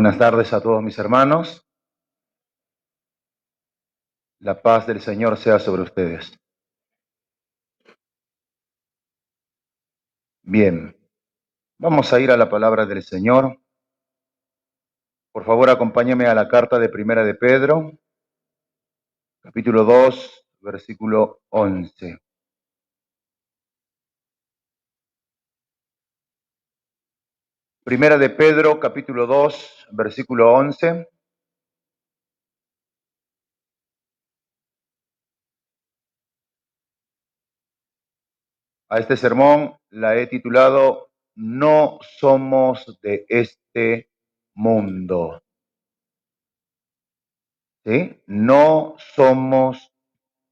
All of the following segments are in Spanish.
Buenas tardes a todos mis hermanos. La paz del Señor sea sobre ustedes. Bien, vamos a ir a la palabra del Señor. Por favor, acompáñame a la carta de Primera de Pedro, capítulo 2, versículo 11. Primera de Pedro, capítulo 2, versículo 11. A este sermón la he titulado No somos de este mundo. ¿Sí? No somos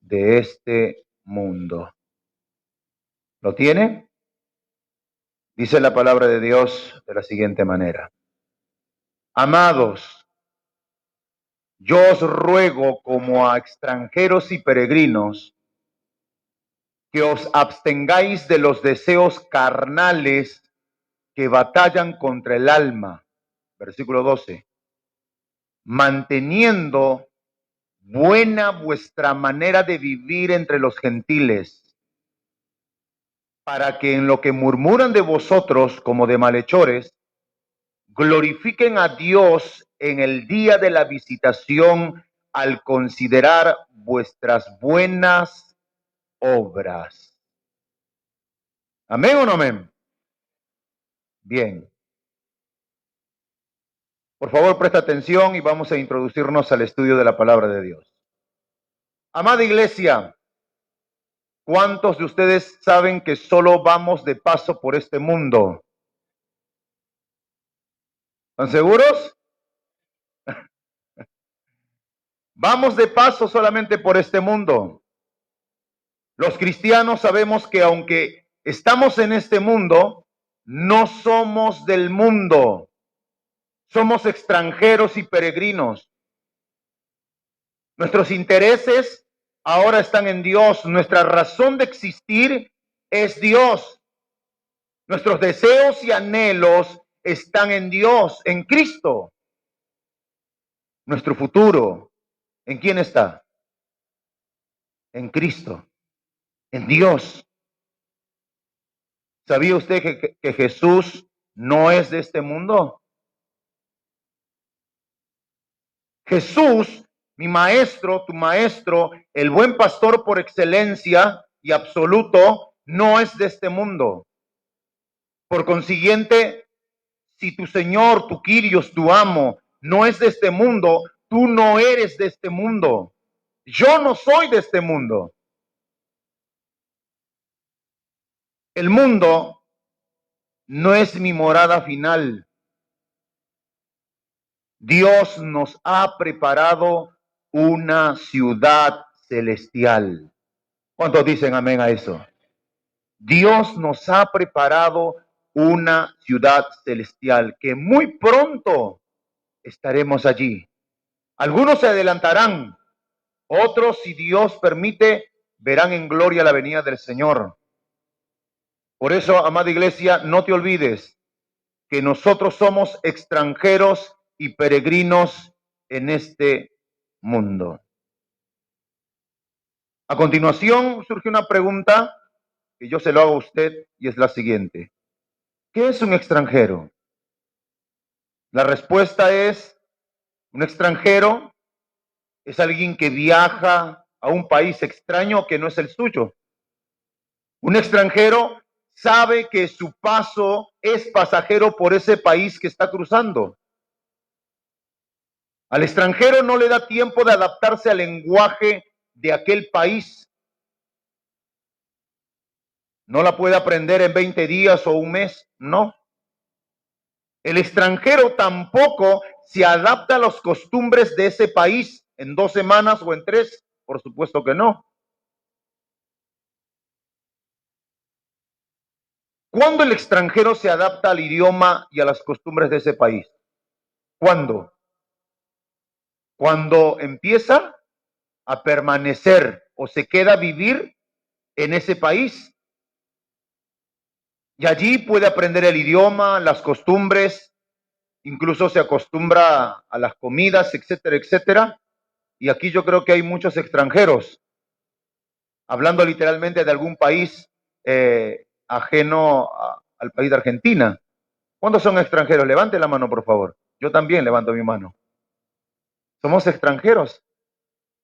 de este mundo. ¿Lo tiene? Dice la palabra de Dios de la siguiente manera. Amados, yo os ruego como a extranjeros y peregrinos que os abstengáis de los deseos carnales que batallan contra el alma. Versículo 12. Manteniendo buena vuestra manera de vivir entre los gentiles, para que en lo que murmuran de vosotros como de malhechores, glorifiquen a Dios en el día de la visitación al considerar vuestras buenas obras. ¿Amén o no amén? Bien. Por favor, presta atención y vamos a introducirnos al estudio de la palabra de Dios. Amada iglesia, ¿cuántos de ustedes saben que solo vamos de paso por este mundo? ¿Están seguros? Vamos de paso solamente por este mundo. Los cristianos sabemos que aunque estamos en este mundo, no somos del mundo. Somos extranjeros y peregrinos. Nuestros intereses ahora están en Dios. Nuestra razón de existir es Dios. Nuestros deseos y anhelos están en Dios, en Cristo. Nuestro futuro, ¿en quién está? En Cristo, en Dios. ¿Sabía usted que Jesús no es de este mundo? Jesús, mi maestro, tu maestro, el buen pastor por excelencia y absoluto, no es de este mundo. Por consiguiente, si tu Señor, tu Kyrios, tu amo, no es de este mundo, tú no eres de este mundo. Yo no soy de este mundo. El mundo no es mi morada final. Dios nos ha preparado una ciudad celestial. ¿Cuántos dicen amén a eso? Dios nos ha preparado una ciudad celestial que muy pronto estaremos allí. Algunos se adelantarán, otros, si Dios permite, verán en gloria la venida del Señor. Por eso, amada iglesia, no te olvides que nosotros somos extranjeros y peregrinos en este mundo. A continuación surge una pregunta que yo se lo hago a usted y es la siguiente. ¿Qué es un extranjero? La respuesta es, un extranjero es alguien que viaja a un país extraño que no es el suyo. Un extranjero sabe que su paso es pasajero por ese país que está cruzando. Al extranjero no le da tiempo de adaptarse al lenguaje de aquel país. No la puede aprender en 20 días o un mes, no. El extranjero tampoco se adapta a las costumbres de ese país en 2 semanas o en 3, por supuesto que no. ¿Cuándo el extranjero se adapta al idioma y a las costumbres de ese país? ¿Cuándo? Cuando empieza a permanecer o se queda a vivir en ese país. Y allí puede aprender el idioma, las costumbres, incluso se acostumbra a las comidas, etcétera, etcétera. Y aquí yo creo que hay muchos extranjeros, hablando literalmente de algún país ajeno al país de Argentina. ¿Cuántos son extranjeros? Levante la mano, por favor. Yo también levanto mi mano. Somos extranjeros.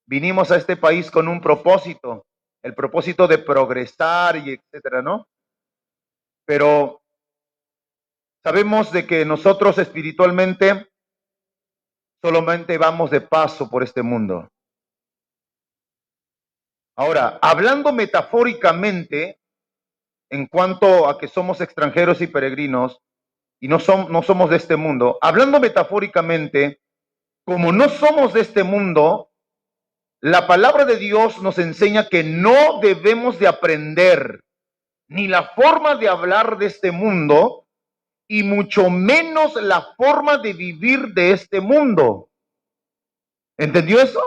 Vinimos a este país con un propósito, el propósito de progresar y etcétera, ¿no? Pero sabemos de que nosotros espiritualmente solamente vamos de paso por este mundo. Ahora, hablando metafóricamente, en cuanto a que somos extranjeros y peregrinos, y no somos de este mundo, hablando metafóricamente, como no somos de este mundo, la palabra de Dios nos enseña que no debemos de aprender ni la forma de hablar de este mundo, y mucho menos la forma de vivir de este mundo. ¿Entendió eso?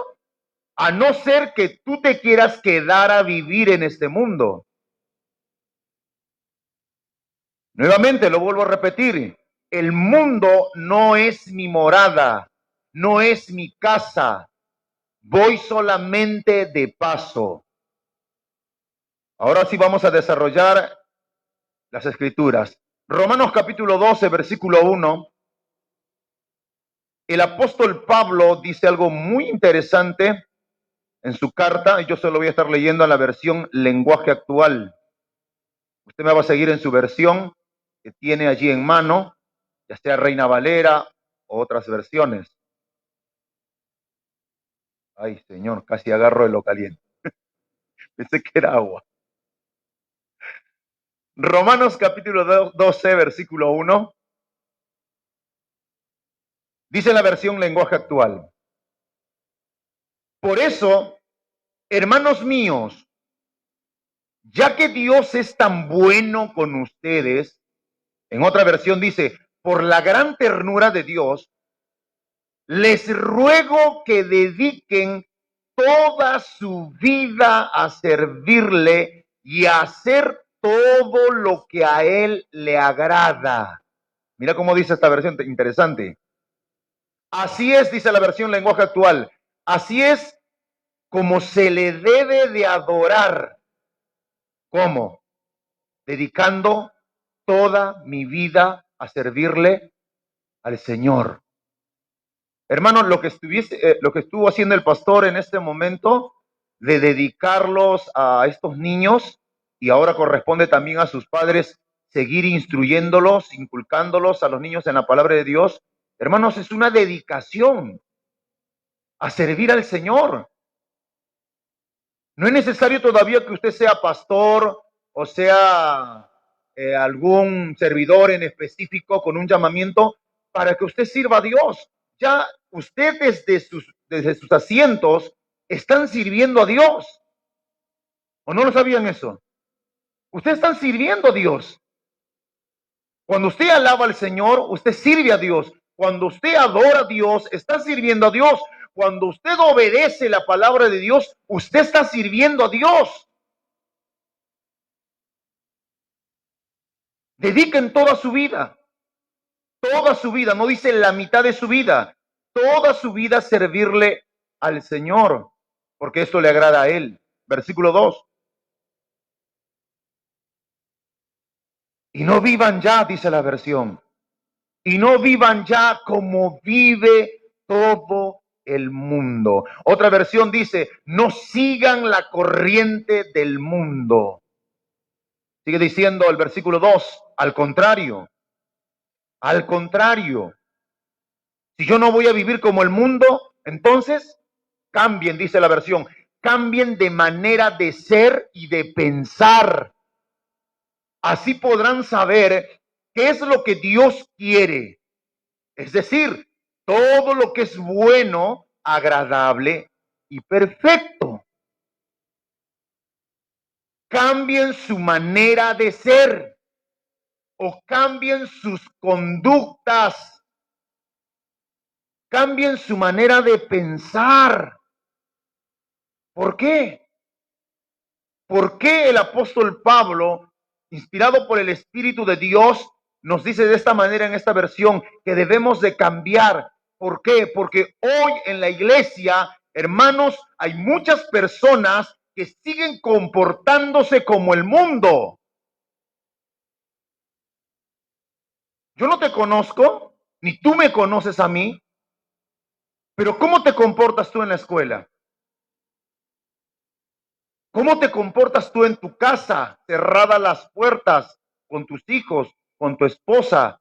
A no ser que tú te quieras quedar a vivir en este mundo. Nuevamente lo vuelvo a repetir, el mundo no es mi morada, no es mi casa, voy solamente de paso. Ahora sí vamos a desarrollar las escrituras. Romanos capítulo 12, versículo 1. El apóstol Pablo dice algo muy interesante en su carta, y yo se lo voy a estar leyendo en la versión lenguaje actual. Usted me va a seguir en su versión que tiene allí en mano, ya sea Reina Valera o otras versiones. Ay, Señor, casi agarro de lo caliente. Pensé que era agua. Romanos capítulo 12, versículo 1. Dice la versión lenguaje actual. Por eso, hermanos míos, ya que Dios es tan bueno con ustedes, en otra versión dice, por la gran ternura de Dios, les ruego que dediquen toda su vida a servirle y a hacer todo lo que a él le agrada. Mira cómo dice esta versión interesante. Así es, dice la versión lenguaje actual, así es como se le debe de adorar. ¿Cómo? Dedicando toda mi vida a servirle al Señor. Hermanos, lo que estuvo haciendo el pastor en este momento de dedicarlos a estos niños, y ahora corresponde también a sus padres seguir instruyéndolos, inculcándolos a los niños en la palabra de Dios, hermanos, es una dedicación a servir al Señor. No es necesario todavía que usted sea pastor o sea algún servidor en específico con un llamamiento para que usted sirva a Dios. Ya ustedes desde sus asientos están sirviendo a Dios. ¿O no lo sabían eso? Ustedes están sirviendo a Dios. Cuando usted alaba al Señor, usted sirve a Dios. Cuando usted adora a Dios, está sirviendo a Dios. Cuando usted obedece la palabra de Dios, usted está sirviendo a Dios. Dediquen toda su vida, no dice la mitad de su vida, toda su vida a servirle al Señor, porque esto le agrada a Él. Versículo 2. Y no vivan ya, dice la versión, y no vivan ya como vive todo el mundo. Otra versión dice, no sigan la corriente del mundo. Sigue diciendo el versículo 2, al contrario, si yo no voy a vivir como el mundo, entonces cambien, dice la versión, cambien de manera de ser y de pensar. Así podrán saber qué es lo que Dios quiere. Es decir, todo lo que es bueno, agradable y perfecto. Cambien su manera de ser o cambien sus conductas, cambien su manera de pensar. ¿Por qué? ¿Por qué el apóstol Pablo, inspirado por el Espíritu de Dios, nos dice de esta manera en esta versión que debemos de cambiar? ¿Por qué? Porque hoy en la iglesia, hermanos, hay muchas personas que siguen comportándose como el mundo. Yo no te conozco, ni tú me conoces a mí, pero ¿cómo te comportas tú en la escuela? ¿Cómo te comportas tú en tu casa, cerradas las puertas, con tus hijos, con tu esposa?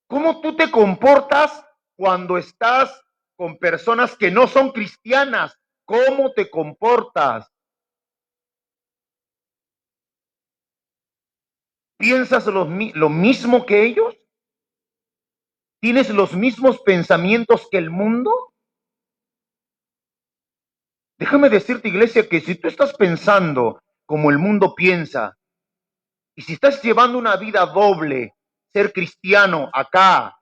¿Cómo tú te comportas cuando estás con personas que no son cristianas? ¿Cómo te comportas? ¿Piensas lo mismo que ellos? ¿Tienes los mismos pensamientos que el mundo? Déjame decirte, iglesia, que si tú estás pensando como el mundo piensa, y si estás llevando una vida doble, ser cristiano acá,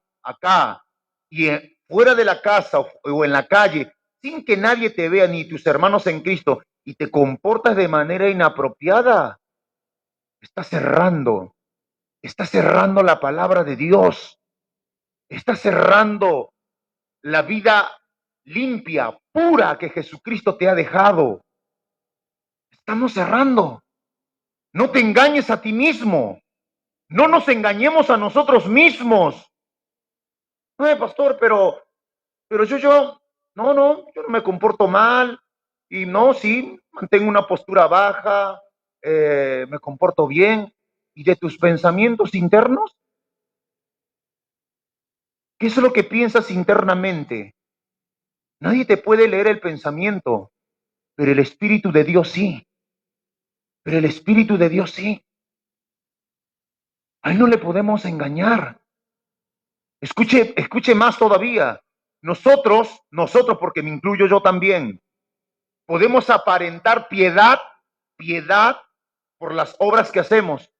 y fuera de la casa o en la calle, sin que nadie te vea, ni tus hermanos en Cristo, y te comportas de manera inapropiada, estás cerrando la palabra de Dios, estás cerrando la vida limpia, pura que Jesucristo te ha dejado. Estamos cerrando. No te engañes a ti mismo. No nos engañemos a nosotros mismos. No, pastor, pero yo no me comporto mal. Y no, sí, mantengo una postura baja, me comporto bien. ¿Y de tus pensamientos internos? ¿Qué es lo que piensas internamente? Nadie te puede leer el pensamiento, pero el Espíritu de Dios sí. Pero el Espíritu de Dios sí. A él no le podemos engañar. Escuche más todavía. Nosotros, porque me incluyo yo también, podemos aparentar piedad por las obras que hacemos,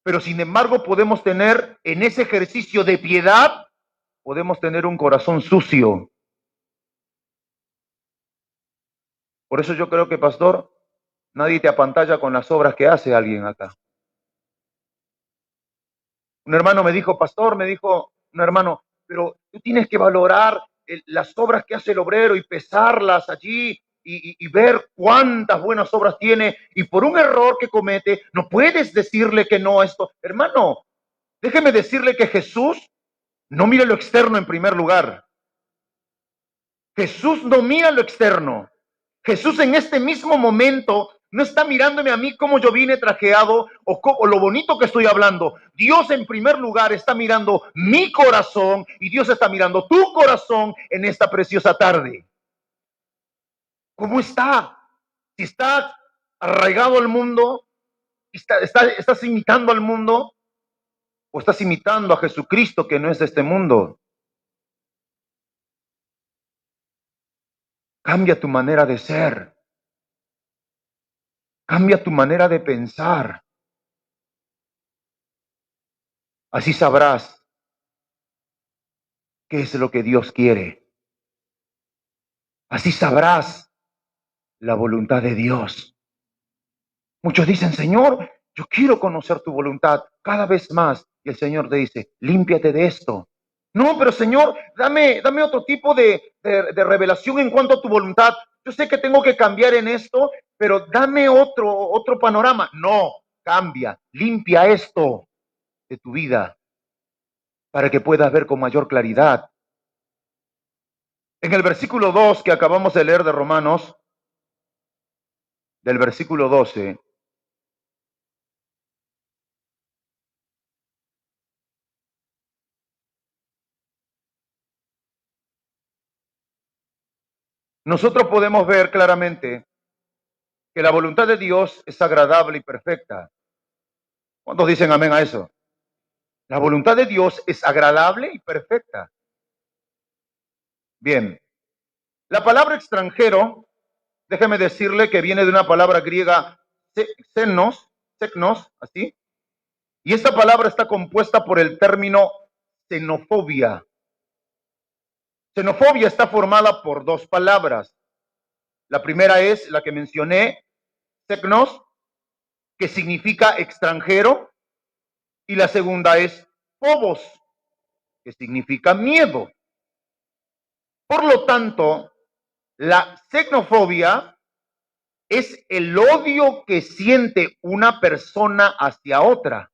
pero sin embargo podemos tener en ese ejercicio de piedad, podemos tener un corazón sucio. Por eso yo creo que, pastor, nadie te apantalla con las obras que hace alguien acá. Un hermano me dijo, pastor, un hermano, pero tú tienes que valorar las obras que hace el obrero y pesarlas allí y ver cuántas buenas obras tiene. Y por un error que comete, no puedes decirle que no a esto. Hermano, déjeme decirle que Jesús no mira lo externo en primer lugar. Jesús no mira lo externo. Jesús en este mismo momento no está mirándome a mí como yo vine trajeado o lo bonito que estoy hablando. Dios en primer lugar está mirando mi corazón y Dios está mirando tu corazón en esta preciosa tarde. ¿Cómo está? Si está arraigado al mundo, estás imitando al mundo o estás imitando a Jesucristo que no es de este mundo. Cambia tu manera de ser. Cambia tu manera de pensar. Así sabrás qué es lo que Dios quiere. Así sabrás la voluntad de Dios. Muchos dicen, Señor, yo quiero conocer tu voluntad cada vez más. Y el Señor te dice, límpiate de esto. No, pero Señor, dame otro tipo de revelación en cuanto a tu voluntad. Yo sé que tengo que cambiar en esto, pero dame otro panorama. No, cambia, limpia esto de tu vida para que puedas ver con mayor claridad. En el versículo 2 que acabamos de leer de Romanos, del versículo 12, nosotros podemos ver claramente que la voluntad de Dios es agradable y perfecta. ¿Cuántos dicen amén a eso? La voluntad de Dios es agradable y perfecta. Bien, la palabra extranjero, déjeme decirle que viene de una palabra griega, xenos, así, y esta palabra está compuesta por el término xenofobia. Xenofobia está formada por dos palabras. La primera es la que mencioné, xenos, que significa extranjero, y la segunda es phobos, que significa miedo. Por lo tanto, la xenofobia es el odio que siente una persona hacia otra.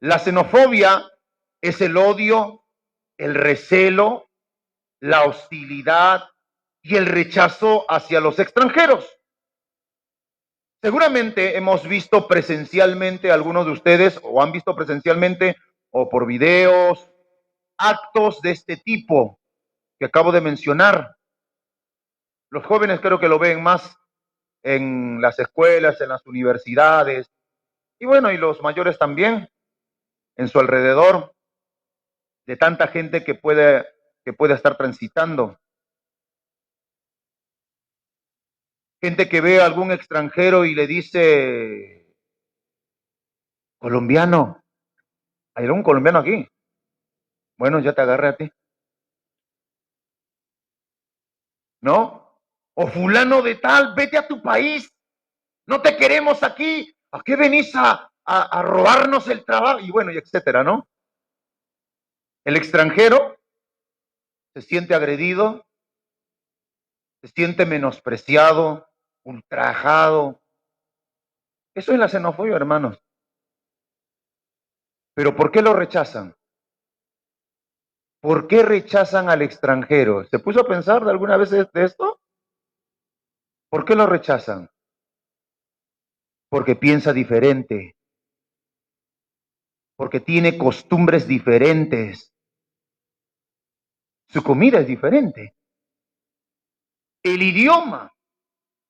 La xenofobia es el odio, el recelo, la hostilidad y el rechazo hacia los extranjeros. Seguramente hemos visto presencialmente, algunos de ustedes, o han visto presencialmente, o por videos, actos de este tipo que acabo de mencionar. Los jóvenes creo que lo ven más en las escuelas, en las universidades, y bueno, y los mayores también, en su alrededor, de tanta gente que puede estar transitando. Gente que ve a algún extranjero y le dice, colombiano, hay un colombiano aquí. Bueno, ya te agarré a ti. ¿No? O fulano de tal, vete a tu país, no te queremos aquí, ¿a qué venís a robarnos el trabajo? Y bueno, y etcétera, ¿no? El extranjero se siente agredido, se siente menospreciado, ultrajado. Eso es la xenofobia, hermanos. Pero ¿por qué lo rechazan? ¿Por qué rechazan al extranjero? ¿Se puso a pensar de alguna vez de esto? ¿Por qué lo rechazan? Porque piensa diferente, porque tiene costumbres diferentes, su comida es diferente, el idioma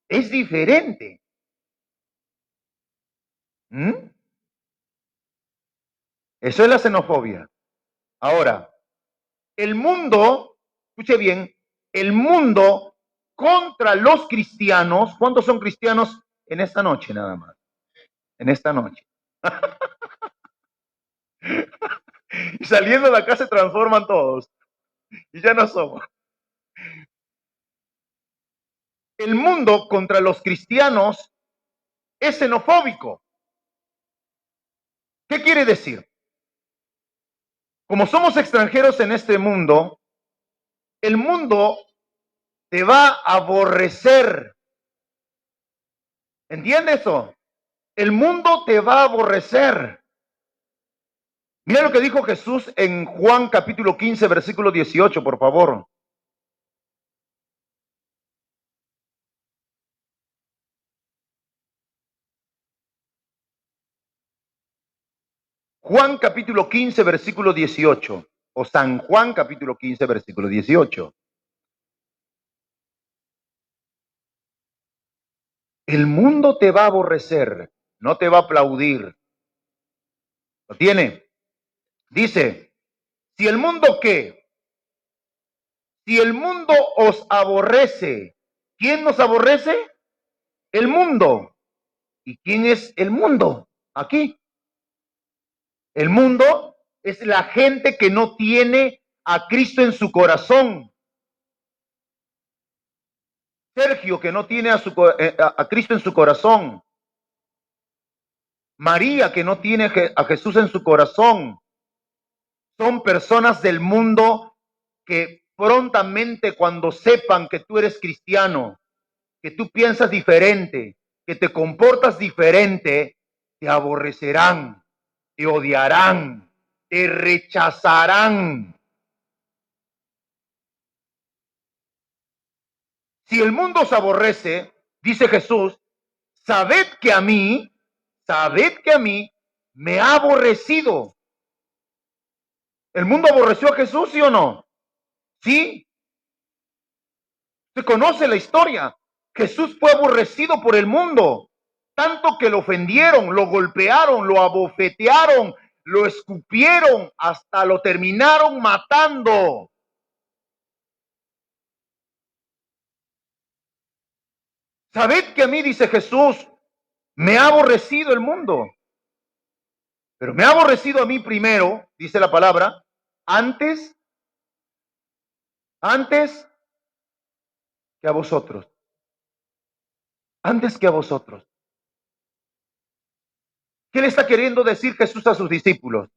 es diferente. ¿Mm? Eso es la xenofobia. Ahora, el mundo, escuche bien, el mundo contra los cristianos, ¿cuántos son cristianos en esta noche nada más? En esta noche. Y saliendo de acá se transforman todos. Y ya no somos. El mundo contra los cristianos es xenofóbico. ¿Qué quiere decir? Como somos extranjeros en este mundo, el mundo te va a aborrecer. ¿Entiendes eso? El mundo te va a aborrecer. Mira lo que dijo Jesús en Juan capítulo 15, versículo 18, por favor. Juan capítulo 15, versículo 18. O San Juan capítulo 15, versículo 18. El mundo te va a aborrecer, no te va a aplaudir. ¿Lo tiene? Dice, si el mundo qué, si el mundo os aborrece, ¿quién nos aborrece? El mundo. ¿Y quién es el mundo? Aquí. El mundo es la gente que no tiene a Cristo en su corazón. Sergio, que no tiene a Cristo en su corazón. María, que no tiene a Jesús en su corazón. Son personas del mundo que prontamente, cuando sepan que tú eres cristiano, que tú piensas diferente, que te comportas diferente, te aborrecerán, te odiarán, te rechazarán. Si el mundo os aborrece, dice Jesús, sabed que a mí me ha aborrecido. ¿El mundo aborreció a Jesús, sí o no? Sí. Se conoce la historia. Jesús fue aborrecido por el mundo, tanto que lo ofendieron, lo golpearon, lo abofetearon, lo escupieron, hasta lo terminaron matando. Sabed que a mí, dice Jesús, me ha aborrecido el mundo, pero me ha aborrecido a mí primero, dice la palabra, antes que a vosotros, antes que a vosotros. ¿Qué le está queriendo decir Jesús a sus discípulos?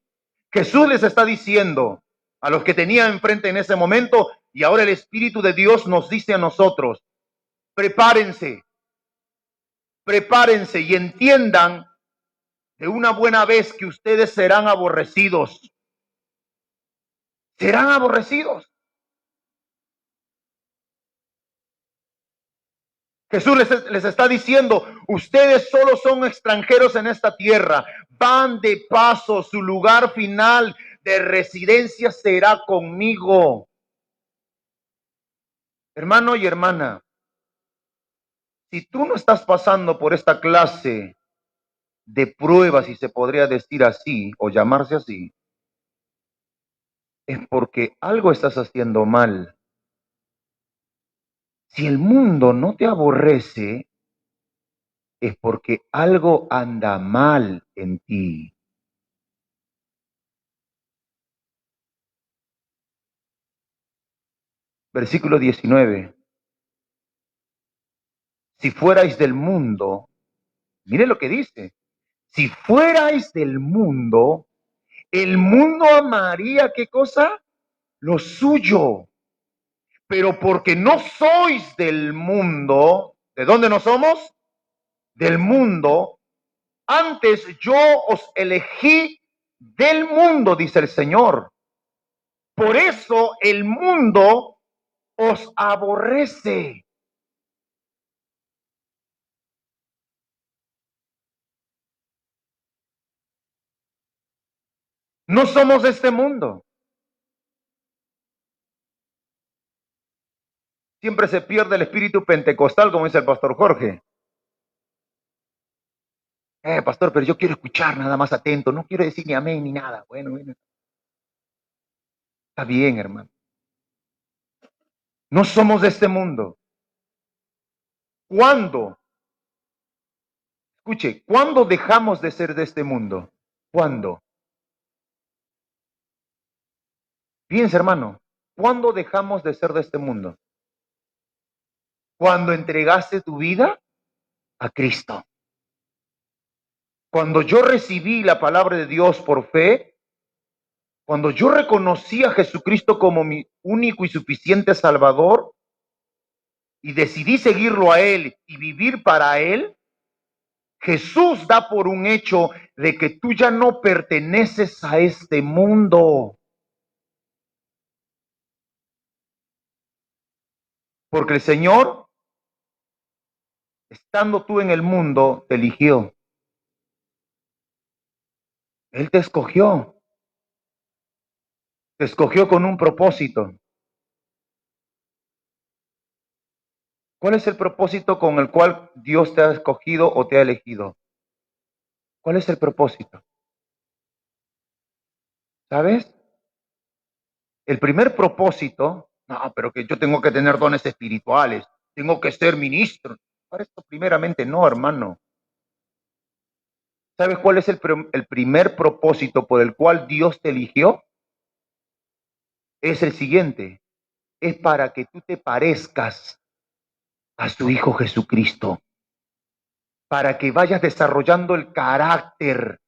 Jesús les está diciendo a los que tenía enfrente en ese momento, y ahora el Espíritu de Dios nos dice a nosotros, prepárense, prepárense y entiendan de una buena vez que ustedes serán aborrecidos. Serán aborrecidos. Jesús les está diciendo, ustedes solo son extranjeros en esta tierra, van de paso, su lugar final de residencia será conmigo. Hermano y hermana, si tú no estás pasando por esta clase de pruebas, si se podría decir así, o llamarse así, es porque algo estás haciendo mal. Si el mundo no te aborrece, es porque algo anda mal en ti. Versículo 19. Si fuerais del mundo, mire lo que dice, si fuerais del mundo, el mundo amaría, ¿qué cosa? Lo suyo. Pero porque no sois del mundo, ¿de dónde no somos? Del mundo. Antes yo os elegí del mundo, dice el Señor. Por eso el mundo os aborrece. No somos de este mundo. Siempre se pierde el espíritu pentecostal, como dice el pastor Jorge. Pastor, pero yo quiero escuchar nada más atento, no quiero decir ni amén ni nada. Bueno, está bien, hermano. No somos de este mundo. ¿Cuándo? Escuche, ¿cuándo dejamos de ser de este mundo? ¿Cuándo? Piensa, hermano, ¿cuándo dejamos de ser de este mundo? Cuando entregaste tu vida a Cristo. Cuando yo recibí la palabra de Dios por fe, cuando yo reconocí a Jesucristo como mi único y suficiente Salvador y decidí seguirlo a Él y vivir para Él, Jesús da por un hecho de que tú ya no perteneces a este mundo. Porque el Señor, estando tú en el mundo, te eligió. Él te escogió. Te escogió con un propósito. ¿Cuál es el propósito con el cual Dios te ha escogido o te ha elegido? ¿Cuál es el propósito? ¿Sabes? El primer propósito, no, pero que yo tengo que tener dones espirituales, tengo que ser ministro. Para esto primeramente no, hermano. ¿Sabes cuál es el primer propósito por el cual Dios te eligió? Es el siguiente, es para que tú te parezcas a su Hijo Jesucristo, para que vayas desarrollando el carácter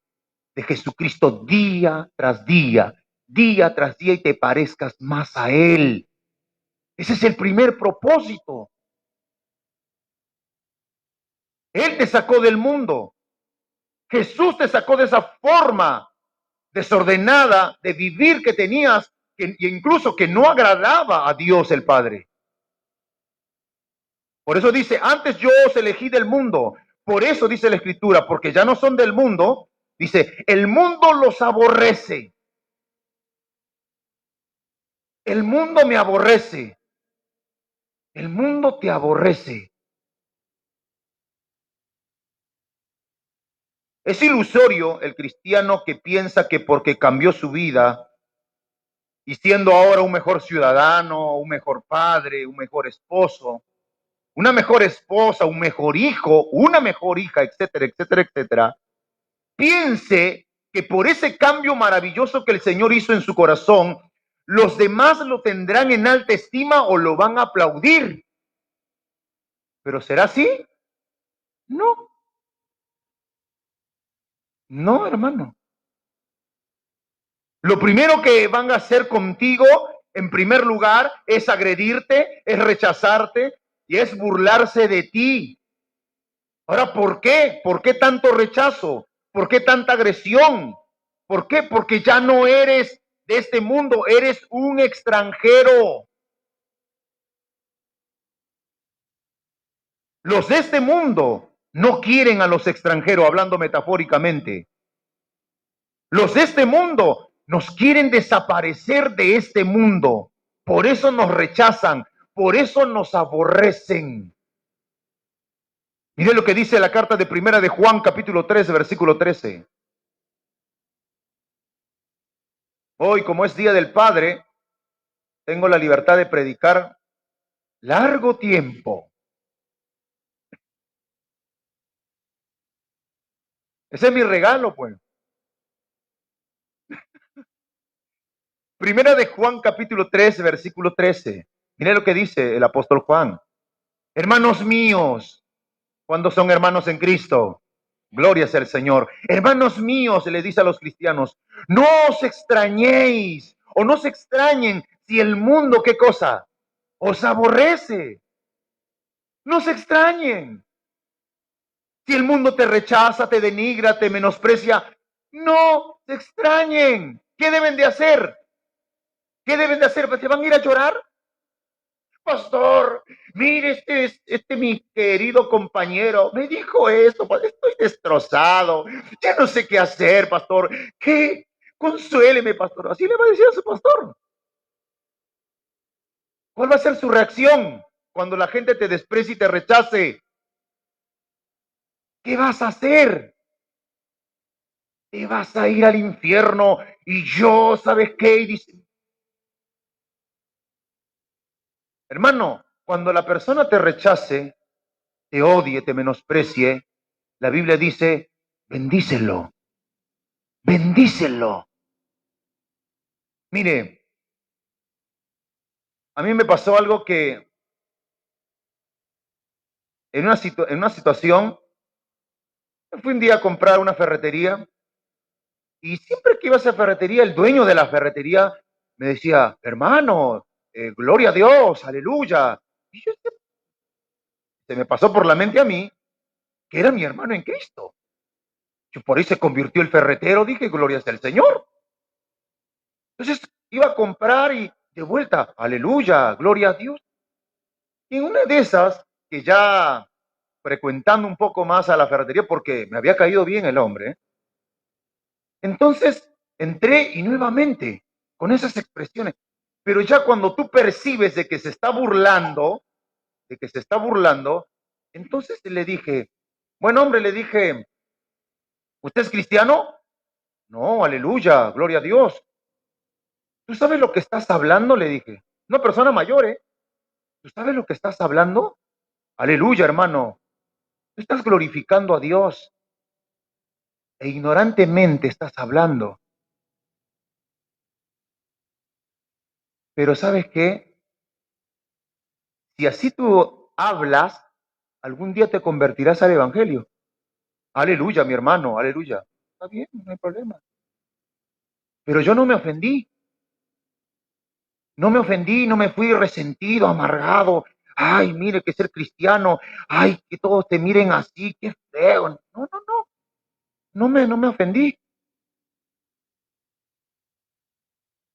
de Jesucristo día tras día y te parezcas más a Él. Ese es el primer propósito. Él te sacó del mundo. Jesús te sacó de esa forma desordenada de vivir que tenías, e incluso que no agradaba a Dios el Padre. Por eso dice, antes yo os elegí del mundo. Por eso dice la Escritura, porque ya no son del mundo. Dice, el mundo los aborrece. El mundo me aborrece. El mundo te aborrece. Es ilusorio el cristiano que piensa que porque cambió su vida y siendo ahora un mejor ciudadano, un mejor padre, un mejor esposo, una mejor esposa, un mejor hijo, una mejor hija, etcétera, etcétera, etcétera, piense que por ese cambio maravilloso que el Señor hizo en su corazón, los demás lo tendrán en alta estima o lo van a aplaudir. ¿Pero será así? No, no, hermano. Lo primero que van a hacer contigo, en primer lugar, es agredirte, es rechazarte y es burlarse de ti. Ahora, ¿por qué? ¿Por qué tanto rechazo? ¿Por qué tanta agresión? ¿Por qué? Porque ya no eres de este mundo, eres un extranjero. Los de este mundo no quieren a los extranjeros, hablando metafóricamente. Los de este mundo nos quieren desaparecer de este mundo. Por eso nos rechazan, por eso nos aborrecen. Mire lo que dice la carta de primera de Juan, capítulo 3, versículo 13. Hoy, como es Día del Padre, tengo la libertad de predicar largo tiempo. Ese es mi regalo, pues. Primera de Juan, capítulo 3, versículo 13. Mire lo que dice el apóstol Juan. Hermanos míos, ¿cuándo son hermanos en Cristo? Gloria sea el Señor. Hermanos míos, le dice a los cristianos, no os extrañéis o no se extrañen si el mundo, ¿qué cosa? Os aborrece. No se extrañen. Si el mundo te rechaza, te denigra, te menosprecia, no se extrañen. ¿Qué deben de hacer? ¿Qué deben de hacer? ¿Se van a ir a llorar? Pastor, mire, este mi querido compañero me dijo esto, estoy destrozado, ya no sé qué hacer, pastor. ¿Qué? Consuéleme, pastor. Así le va a decir a su pastor. ¿Cuál va a ser su reacción cuando la gente te desprecie y te rechace? ¿Qué vas a hacer? Te vas a ir al infierno y yo, ¿sabes qué? Y dice, hermano, cuando la persona te rechace, te odie, te menosprecie, la Biblia dice, bendícelo, bendícelo. Mire, a mí me pasó algo que en una situación, fui un día a comprar una ferretería y siempre que iba a esa ferretería, el dueño de la ferretería me decía, hermano, gloria a Dios, aleluya. Y yo, se me pasó por la mente a mí que era mi hermano en Cristo. Yo, por ahí se convirtió el ferretero, dije, gloria sea el Señor. Entonces iba a comprar y de vuelta, aleluya, gloria a Dios. Y en una de esas, que ya frecuentando un poco más a la ferretería, porque me había caído bien el hombre, entonces entré y nuevamente con esas expresiones. Pero ya cuando tú percibes de que se está burlando, entonces le dije, buen hombre, le dije, ¿usted es cristiano? No, aleluya, gloria a Dios. ¿Tú sabes lo que estás hablando? Le dije. Una persona mayor, ¿eh? ¿Tú sabes lo que estás hablando? Aleluya, hermano. Tú estás glorificando a Dios e ignorantemente estás hablando. Pero ¿sabes qué? Si así tú hablas, algún día te convertirás al Evangelio. Aleluya, mi hermano, aleluya. Está bien, no hay problema. Pero yo no me ofendí. No me ofendí, no me fui resentido, amargado. Ay, mire que ser cristiano. Ay, que todos te miren así, qué feo. No, no, no. No me ofendí.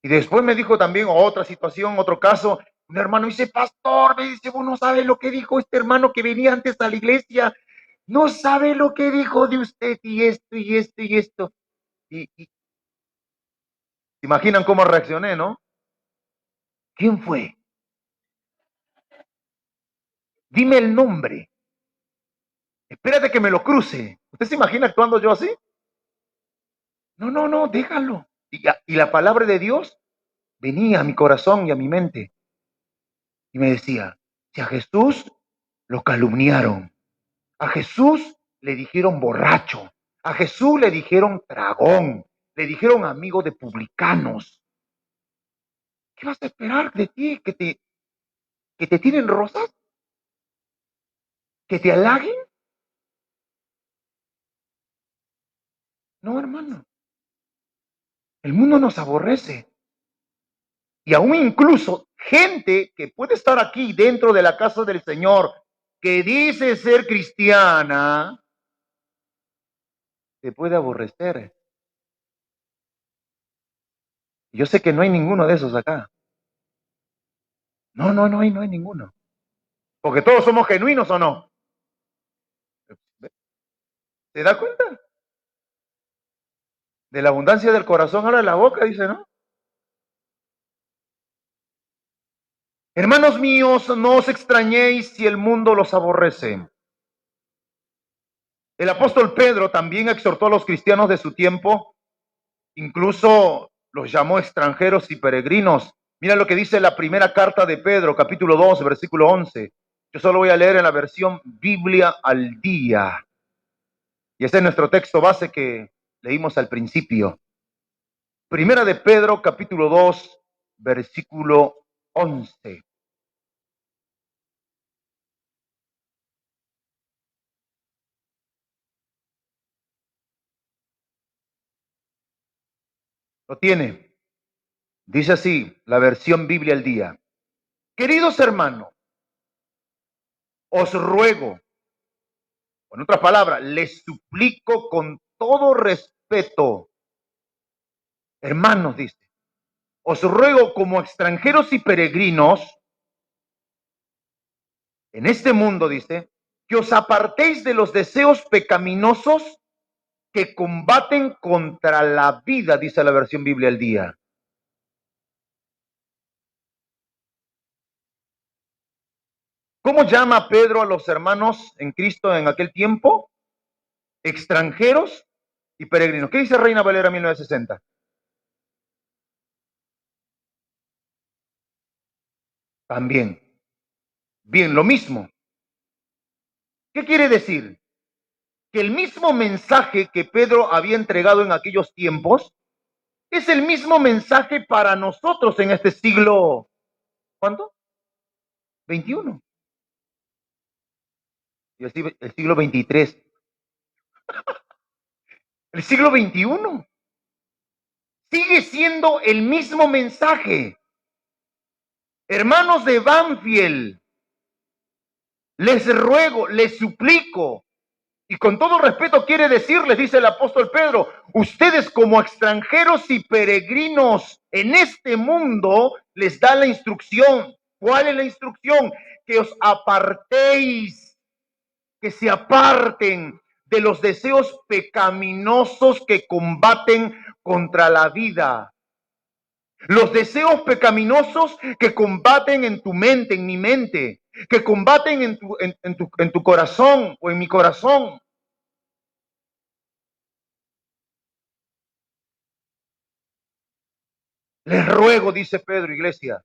Y después me dijo también otra situación, otro caso. Un hermano dice, pastor, me dice, vos no sabes lo que dijo este hermano que venía antes a la iglesia. No sabe lo que dijo de usted y esto y esto y esto. Y se imaginan cómo reaccioné, ¿no? ¿Quién fue? Dime el nombre. Espérate que me lo cruce. ¿Usted se imagina actuando yo así? No, no, no, déjalo. Y la palabra de Dios venía a mi corazón y a mi mente y me decía, si a Jesús lo calumniaron, a Jesús le dijeron borracho, a Jesús le dijeron dragón, le dijeron amigo de publicanos, ¿qué vas a esperar de ti? Que te tiren rosas? ¿Que te halaguen? No, hermano. El mundo nos aborrece. Y aún incluso gente que puede estar aquí dentro de la casa del Señor, que dice ser cristiana, te puede aborrecer. Yo sé que no hay ninguno de esos acá. No, no, no hay ninguno. Porque todos somos genuinos o no. ¿Se da cuenta? De la abundancia del corazón habla la boca, dice, ¿no? Hermanos míos, no os extrañéis si el mundo los aborrece. El apóstol Pedro también exhortó a los cristianos de su tiempo, incluso los llamó extranjeros y peregrinos. Mira lo que dice la primera carta de Pedro, capítulo 2, versículo 11. Yo solo voy a leer en la versión Biblia al día. Y ese es nuestro texto base que leímos al principio. Primera de Pedro, capítulo 2, versículo 11. ¿Lo tiene? Dice así, la versión Biblia al día. Queridos hermanos, os ruego, en otras palabras, les suplico con todo respeto, hermanos, dice, os ruego como extranjeros y peregrinos en este mundo, dice, que os apartéis de los deseos pecaminosos que combaten contra la vida, dice la versión Biblia al día. ¿Cómo llama Pedro a los hermanos en Cristo en aquel tiempo? Extranjeros y peregrinos. ¿Qué dice Reina Valera 1960? También. Bien, lo mismo. ¿Qué quiere decir? Que el mismo mensaje que Pedro había entregado en aquellos tiempos es el mismo mensaje para nosotros en este siglo, ¿cuánto? 21. Y el siglo 23. El siglo 21. Sigue siendo el mismo mensaje. Hermanos de Banfield, les ruego, les suplico, y con todo respeto quiere decirles, dice el apóstol Pedro, ustedes como extranjeros y peregrinos en este mundo, les da la instrucción. ¿Cuál es la instrucción? Que os apartéis, que se aparten de los deseos pecaminosos que combaten contra la vida. Los deseos pecaminosos que combaten en tu mente, en mi mente, que combaten en tu corazón o en mi corazón. Les ruego, dice Pedro, iglesia,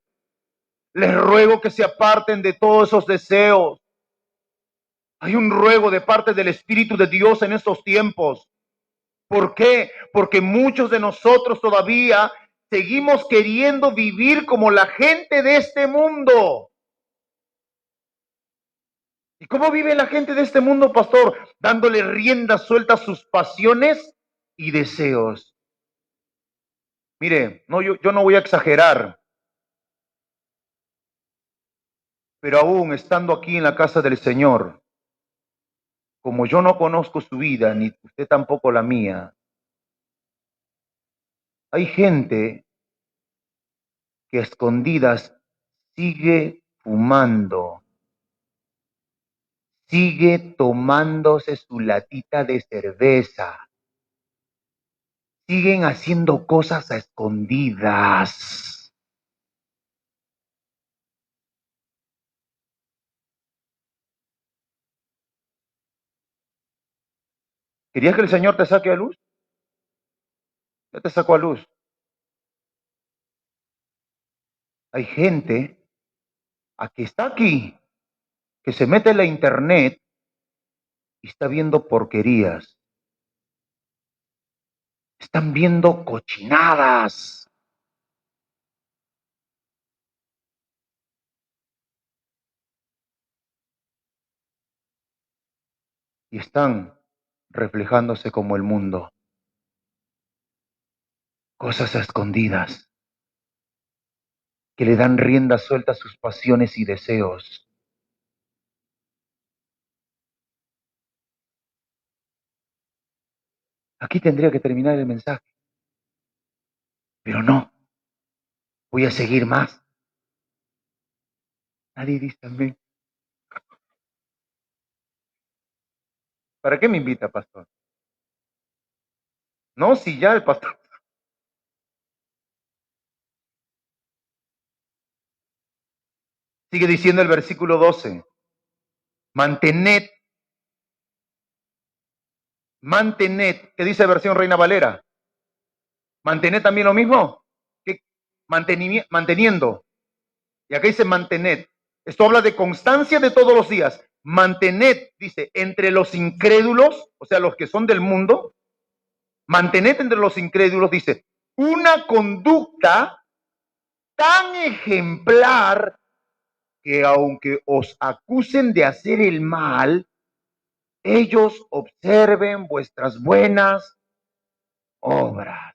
les ruego que se aparten de todos esos deseos. Hay un ruego de parte del Espíritu de Dios en estos tiempos. ¿Por qué? Porque muchos de nosotros todavía seguimos queriendo vivir como la gente de este mundo. ¿Y cómo vive la gente de este mundo, pastor? Dándole rienda suelta a sus pasiones y deseos. Mire, no, yo no voy a exagerar, pero aún estando aquí en la casa del Señor, como yo no conozco su vida, ni usted tampoco la mía, hay gente que a escondidas sigue fumando, sigue tomándose su latita de cerveza, siguen haciendo cosas a escondidas. ¿Querías que el Señor te saque a luz? Ya te sacó a luz. Hay gente a que está aquí, que se mete en la internet y está viendo porquerías. Están viendo cochinadas. Y están reflejándose como el mundo. Cosas escondidas que le dan rienda suelta a sus pasiones y deseos. Aquí tendría que terminar el mensaje, pero no, voy a seguir más. Nadie dice amén. ¿Para qué me invita, pastor? No, si ya el pastor. Sigue diciendo el versículo 12. Mantened, ¿qué dice versión Reina Valera? Mantened también lo mismo. ¿Qué? Manteniendo. Y acá dice mantened. Esto habla de constancia de todos los días. Mantened, dice, entre los incrédulos, o sea, los que son del mundo, mantened entre los incrédulos, dice, una conducta tan ejemplar que aunque os acusen de hacer el mal, ellos observen vuestras buenas obras.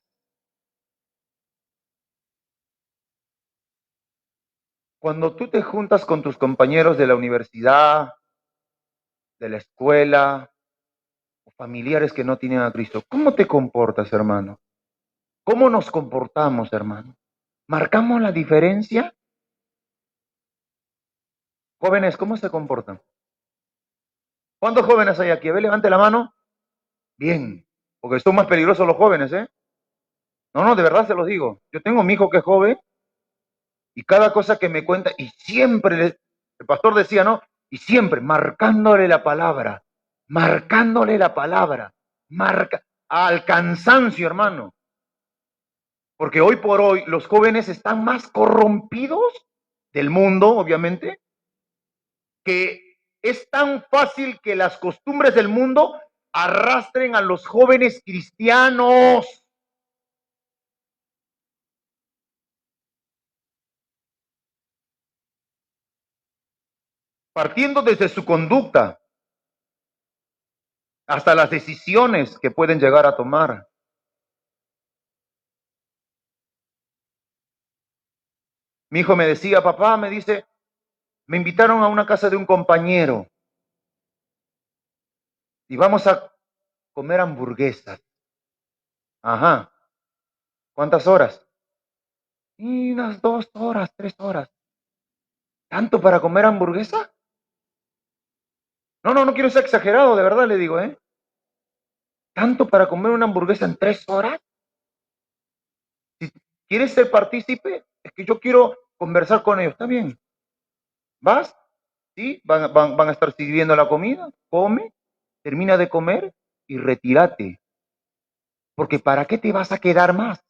Cuando tú te juntas con tus compañeros de la universidad, de la escuela, o familiares que no tienen a Cristo, ¿cómo te comportas, hermano? ¿Cómo nos comportamos, hermano? ¿Marcamos la diferencia? Jóvenes, ¿cómo se comportan? ¿Cuántos jóvenes hay aquí? A ver, levante la mano. Bien, porque son más peligrosos los jóvenes, ¿eh? No, no, de verdad se los digo. Yo tengo mi hijo que es joven y cada cosa que me cuenta, y siempre, el pastor decía, ¿no? Y siempre marcándole la palabra, marca, al cansancio, hermano. Porque hoy por hoy los jóvenes están más corrompidos del mundo, obviamente, que es tan fácil que las costumbres del mundo arrastren a los jóvenes cristianos. Partiendo desde su conducta hasta las decisiones que pueden llegar a tomar. Mi hijo me decía, papá, me dice, me invitaron a una casa de un compañero y vamos a comer hamburguesas. Ajá. ¿Cuántas horas? Y unas 2 horas, 3 horas. ¿Tanto para comer hamburguesa? No, no, no quiero ser exagerado, de verdad le digo, ¿eh? ¿Tanto para comer una hamburguesa en 3 horas? Si quieres ser partícipe, es que yo quiero conversar con ellos. Está bien. ¿Vas? ¿Sí? Van a estar sirviendo la comida. Come, termina de comer y retírate. Porque ¿para qué te vas a quedar más?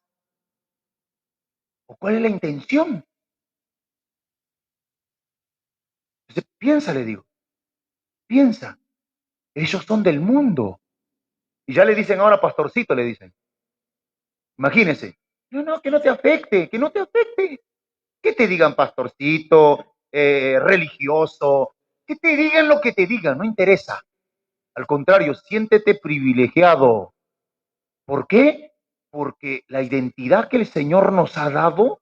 ¿O cuál es la intención? Entonces, piensa, le digo. Piensa. Ellos son del mundo. Y ya le dicen ahora pastorcito, le dicen. Imagínense. No, no, que no te afecte, que no te afecte. Que te digan pastorcito, religioso, que te digan lo que te digan, no interesa. Al contrario, siéntete privilegiado. ¿Por qué? Porque la identidad que el Señor nos ha dado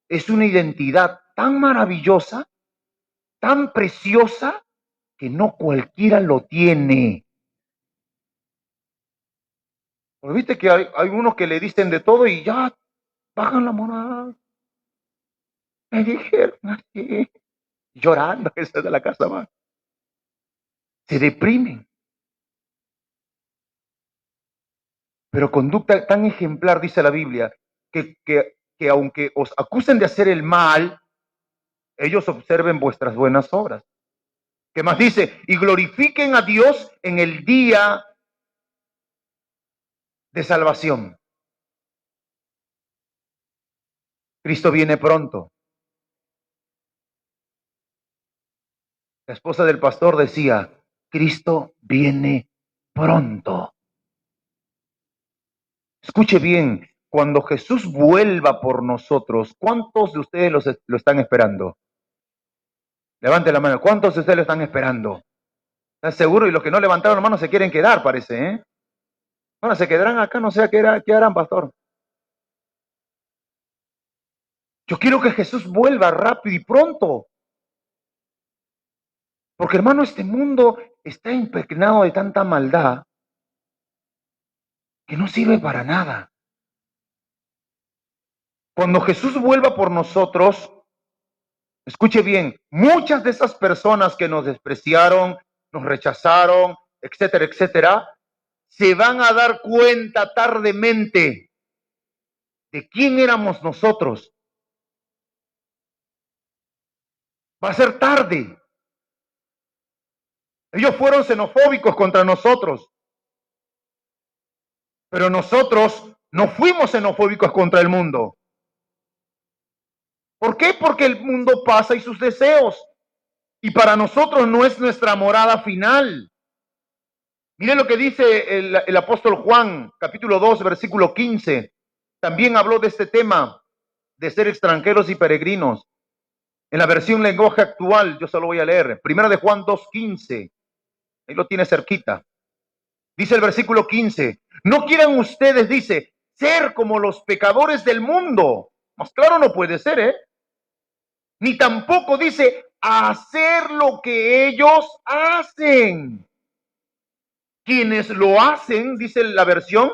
es una identidad tan maravillosa, tan preciosa, que no cualquiera lo tiene. Porque viste que hay unos que le dicen de todo y ya bajan la moneda. Me dijeron así, llorando, que se de la casa va. Se deprimen. Pero conducta tan ejemplar, dice la Biblia, que aunque os acusen de hacer el mal, ellos observen vuestras buenas obras. ¿Qué más dice? Y glorifiquen a Dios en el día de salvación. Cristo viene pronto. La esposa del pastor decía, Cristo viene pronto. Escuche bien, cuando Jesús vuelva por nosotros, ¿cuántos de ustedes lo están esperando? Levante la mano, ¿cuántos de ustedes lo están esperando? ¿Están seguros? Y los que no levantaron la mano se quieren quedar, parece, ¿eh? Bueno, se quedarán acá, no sé qué harán, pastor. Yo quiero que Jesús vuelva rápido y pronto. Porque, hermano, este mundo está impregnado de tanta maldad que no sirve para nada. Cuando Jesús vuelva por nosotros, escuche bien, muchas de esas personas que nos despreciaron, nos rechazaron, etcétera, etcétera, se van a dar cuenta tardemente de quién éramos nosotros. Va a ser tarde. Ellos fueron xenofóbicos contra nosotros, pero nosotros no fuimos xenofóbicos contra el mundo. ¿Por qué? Porque el mundo pasa y sus deseos. Y para nosotros no es nuestra morada final. Miren lo que dice el apóstol Juan, capítulo 2, versículo 15. También habló de este tema de ser extranjeros y peregrinos. En la versión lenguaje actual, yo solo voy a leer. Primera de Juan 2:15. Ahí lo tiene cerquita. Dice el versículo 15. No quieran ustedes, dice, ser como los pecadores del mundo. Más claro no puede ser, ¿eh? Ni tampoco dice hacer lo que ellos hacen. Quienes lo hacen, dice la versión,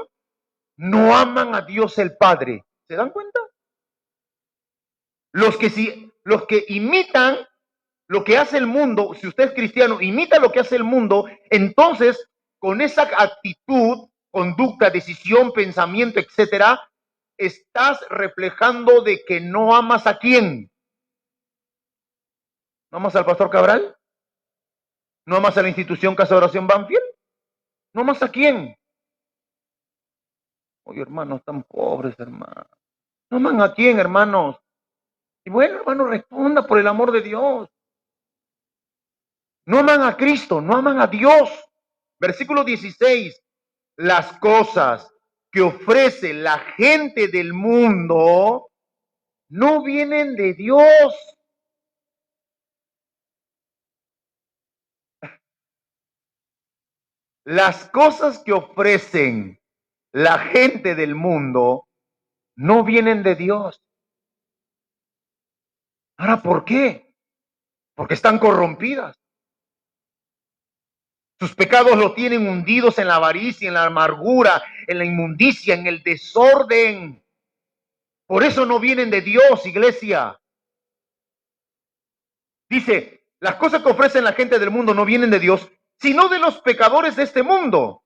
no aman a Dios el Padre. ¿Se dan cuenta? Los que imitan lo que hace el mundo, si usted es cristiano, imita lo que hace el mundo, entonces con esa actitud, conducta, decisión, pensamiento, etcétera, estás reflejando de que no amas a quién. ¿No amas al pastor Cabral? ¿No amas a la institución Casa de Oración Banfield? ¿No amas a quién? Oye, hermanos, tan pobres, hermanos. ¿No aman a quién, hermanos? Y bueno, hermano, responda por el amor de Dios. No aman a Cristo, no aman a Dios. Versículo 16. Las cosas que ofrece la gente del mundo no vienen de Dios. Las cosas que ofrecen la gente del mundo no vienen de Dios. Ahora, ¿por qué? Porque están corrompidas. Sus pecados lo tienen hundidos en la avaricia, en la amargura, en la inmundicia, en el desorden. Por eso no vienen de Dios, iglesia. Dice, las cosas que ofrecen la gente del mundo no vienen de Dios, sino de los pecadores de este mundo.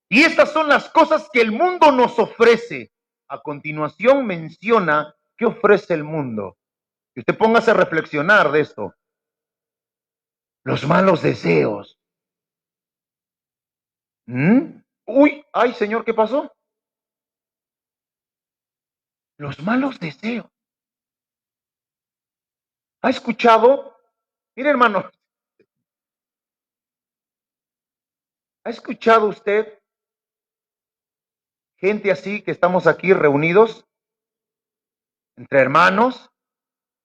Y estas son las cosas que el mundo nos ofrece. A continuación menciona qué ofrece el mundo. Que usted póngase a reflexionar de esto. Los malos deseos. Uy, ay, Señor, ¿qué pasó? Los malos deseos. ¿Ha escuchado? Mire, hermano, ¿ha escuchado usted gente así que estamos aquí reunidos entre hermanos?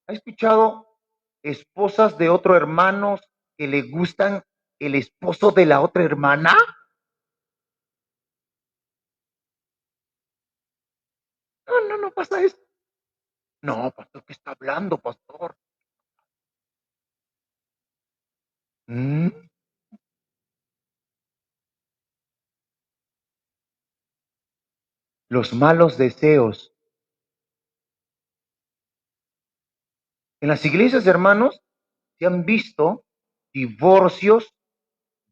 ¿Ha escuchado esposas de otro hermano que le gustan el esposo de la otra hermana? No pasa eso. No, pastor, ¿qué está hablando, pastor? Los malos deseos. En las iglesias, hermanos, se han visto divorcios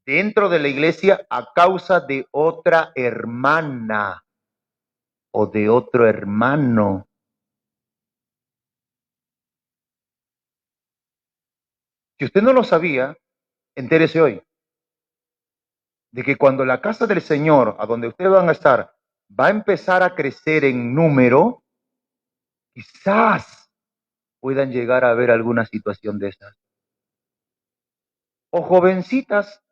dentro de la iglesia a causa de otra hermana o de otro hermano. Si usted no lo sabía, entérese hoy de que cuando la casa del Señor, a donde ustedes van a estar, va a empezar a crecer en número, quizás puedan llegar a haber alguna situación de esas. O jovencitas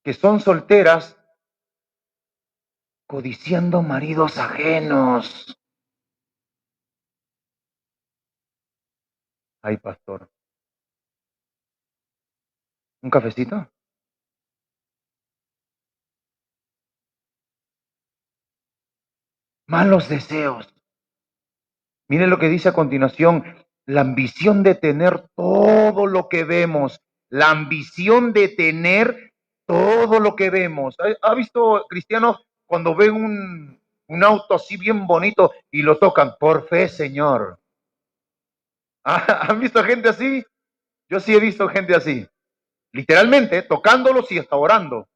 que son solteras codiciando maridos ajenos. Ay, pastor, ¿un cafecito? Malos deseos. Miren lo que dice a continuación, la ambición de tener todo lo que vemos, la ambición de tener todo lo que vemos. ¿Ha visto cristianos cuando ven un auto así bien bonito y lo tocan? Por fe, Señor. ¿Han visto gente así? Yo sí he visto gente así. Literalmente, tocándolos y hasta orando.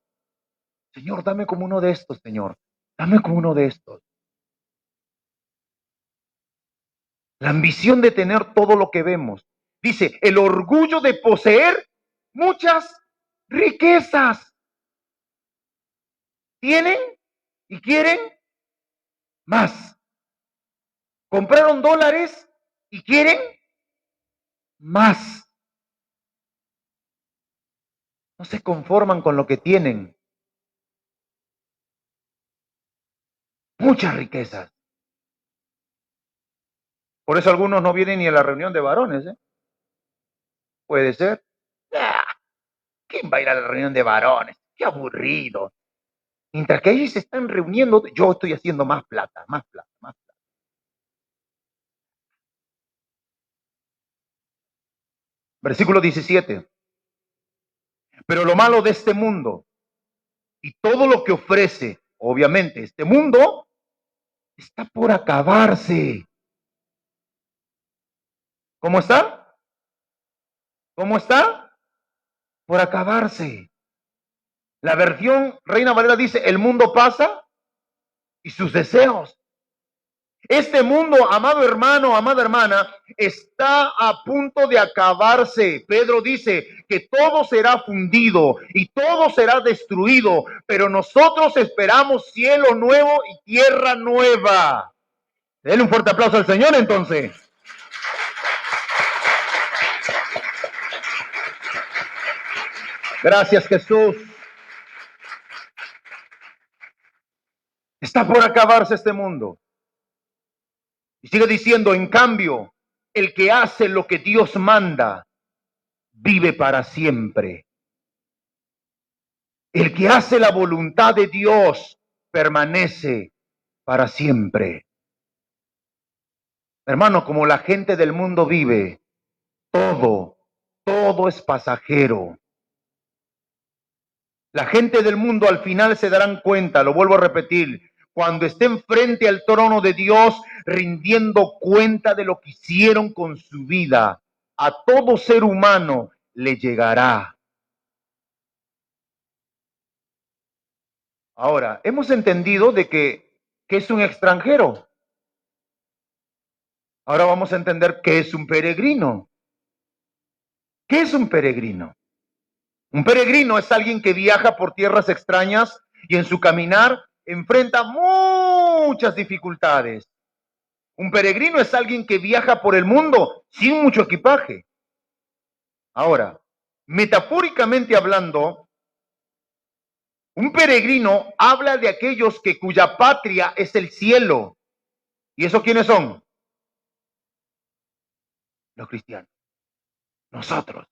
Señor, dame como uno de estos, Señor. Dame como uno de estos. La ambición de tener todo lo que vemos. Dice, el orgullo de poseer muchas riquezas. Tienen y quieren más. Compraron dólares y quieren más. No se conforman con lo que tienen. Muchas riquezas. Por eso algunos no vienen ni a la reunión de varones. Puede ser. Ah, ¿quién va a ir a la reunión de varones? Qué aburrido. Mientras que ellos se están reuniendo, yo estoy haciendo más plata, más plata, más plata. Versículo 17. Pero lo malo de este mundo y todo lo que ofrece, obviamente, este mundo está por acabarse. ¿Cómo está? ¿Cómo está? Por acabarse. La versión Reina Valera dice, el mundo pasa y sus deseos. Este mundo, amado hermano, amada hermana, está a punto de acabarse. Pedro dice que todo será fundido y todo será destruido, pero nosotros esperamos cielo nuevo y tierra nueva. Denle un fuerte aplauso al Señor entonces. Gracias, Jesús. Está por acabarse este mundo. Y sigue diciendo, en cambio, el que hace lo que Dios manda, vive para siempre. El que hace la voluntad de Dios, permanece para siempre. Hermano, como la gente del mundo vive, todo es pasajero. La gente del mundo al final se darán cuenta, lo vuelvo a repetir, cuando estén frente al trono de Dios, rindiendo cuenta de lo que hicieron con su vida, a todo ser humano le llegará. Ahora, hemos entendido de que es un extranjero. Ahora vamos a entender qué es un peregrino. ¿Qué es un peregrino? Un peregrino es alguien que viaja por tierras extrañas y en su caminar enfrenta muchas dificultades. Un peregrino es alguien que viaja por el mundo sin mucho equipaje. Ahora, metafóricamente hablando, un peregrino habla de aquellos que cuya patria es el cielo. ¿Y eso quiénes son? Los cristianos. Nosotros.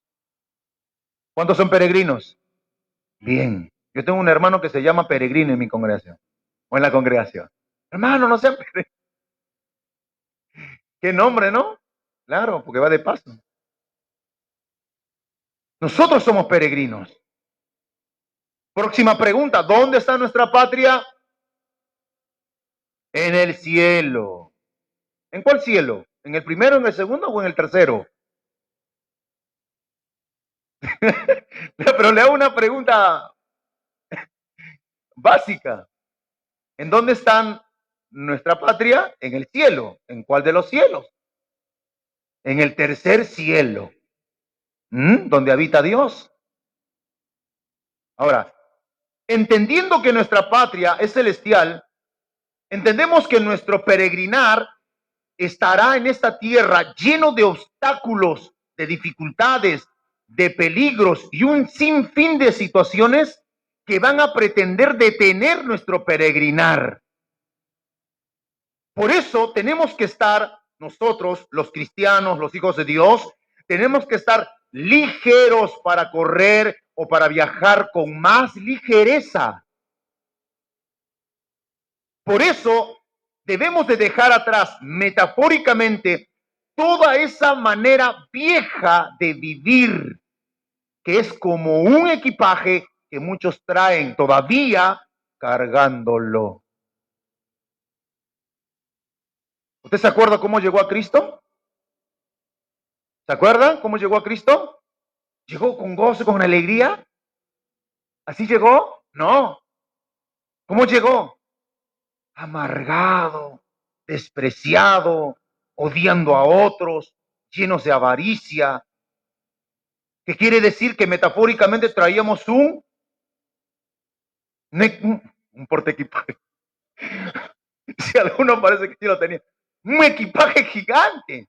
¿Cuántos son peregrinos? Bien. Yo tengo un hermano que se llama peregrino en mi congregación. O en la congregación. Hermano, no sean peregrinos. ¿Qué nombre, no? Claro, porque va de paso. Nosotros somos peregrinos. Próxima pregunta, ¿dónde está nuestra patria? En el cielo. ¿En cuál cielo? ¿En el primero, en el segundo o en el tercero? Pero le hago una pregunta básica. ¿En dónde está nuestra patria? En el cielo. ¿En cuál de los cielos? En el tercer cielo. ¿Donde habita Dios? Ahora, Entendiendo que nuestra patria es celestial, entendemos que nuestro peregrinar estará en esta tierra lleno de obstáculos, de dificultades, de peligros y un sinfín de situaciones que van a pretender detener nuestro peregrinar. Por eso tenemos que estar nosotros, los cristianos, los hijos de Dios, tenemos que estar ligeros para correr o para viajar con más ligereza. Por eso debemos de dejar atrás, metafóricamente, toda esa manera vieja de vivir, que es como un equipaje que muchos traen todavía cargándolo. ¿Usted se acuerda cómo llegó a Cristo? ¿Se acuerdan cómo llegó a Cristo? ¿Llegó con gozo, con alegría? ¿Así llegó? No. ¿Cómo llegó? Amargado, despreciado, odiando a otros, llenos de avaricia. ¿Qué quiere decir? Que metafóricamente traíamos un portaequipaje. Si alguno parece que sí lo tenía. Un equipaje gigante.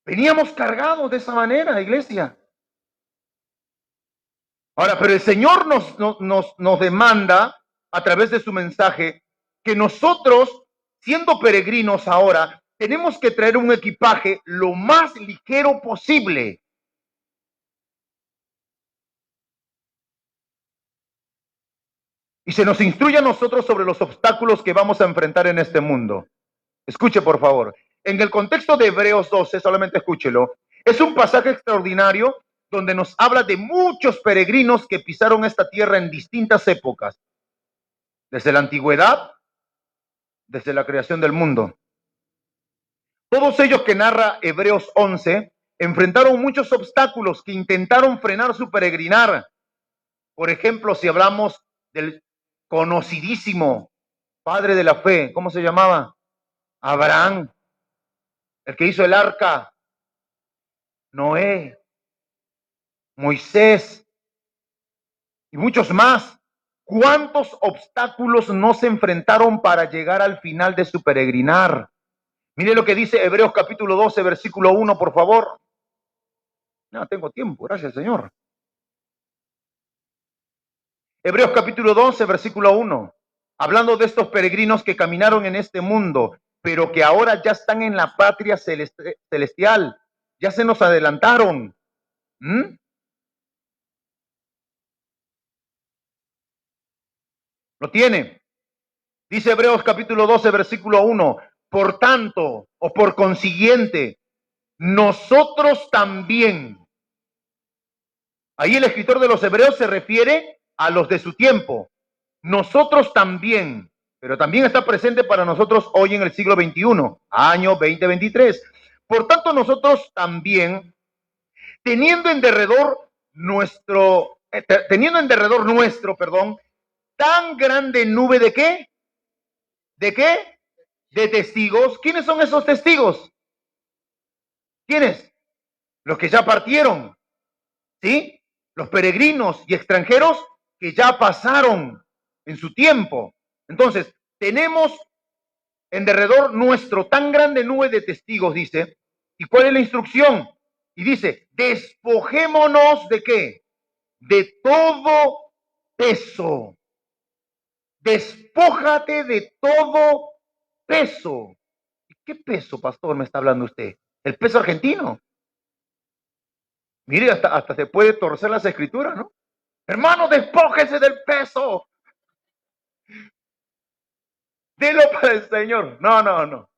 Veníamos cargados de esa manera, iglesia. Ahora, pero el Señor nos demanda a través de su mensaje que nosotros, siendo peregrinos ahora, tenemos que traer un equipaje lo más ligero posible. Y se nos instruye a nosotros sobre los obstáculos que vamos a enfrentar en este mundo. Escuche, por favor. En el contexto de Hebreos 12, solamente escúchelo, es un pasaje extraordinario donde nos habla de muchos peregrinos que pisaron esta tierra en distintas épocas, desde la antigüedad, desde la creación del mundo. Todos ellos que narra Hebreos 11 enfrentaron muchos obstáculos que intentaron frenar su peregrinar. Por ejemplo, si hablamos del conocidísimo padre de la fe, ¿cómo se llamaba? Abraham, el que hizo el arca, Noé, Moisés y muchos más. ¿Cuántos obstáculos no se enfrentaron para llegar al final de su peregrinar? Mire lo que dice Hebreos capítulo 12, versículo 1, por favor. No tengo tiempo, gracias, Señor. Hebreos capítulo 12, versículo 1. Hablando de estos peregrinos que caminaron en este mundo, pero que ahora ya están en la patria celestial. Ya se nos adelantaron. ¿Lo tiene? Dice Hebreos capítulo 12, versículo 1. Por tanto, o por consiguiente, nosotros también. Ahí el escritor de los Hebreos se refiere a los de su tiempo. Nosotros también, pero también está presente para nosotros hoy en el siglo XXI, año 2023. Por tanto, nosotros también, teniendo en derredor nuestro, tan grande nube de ¿qué? ¿De qué? De testigos. ¿Quiénes son esos testigos? ¿Quiénes? Los que ya partieron, ¿sí? Los peregrinos y extranjeros que ya pasaron en su tiempo. Entonces, tenemos en derredor nuestro tan grande nube de testigos, dice. ¿Y cuál es la instrucción? Y dice, despojémonos de ¿qué? De todo peso. Despójate de todo peso. ¿Y qué peso, pastor, me está hablando usted? ¿El peso argentino? Mire, hasta se puede torcer las escrituras, ¿no? Hermano, despójese del peso. Dilo para el Señor. No.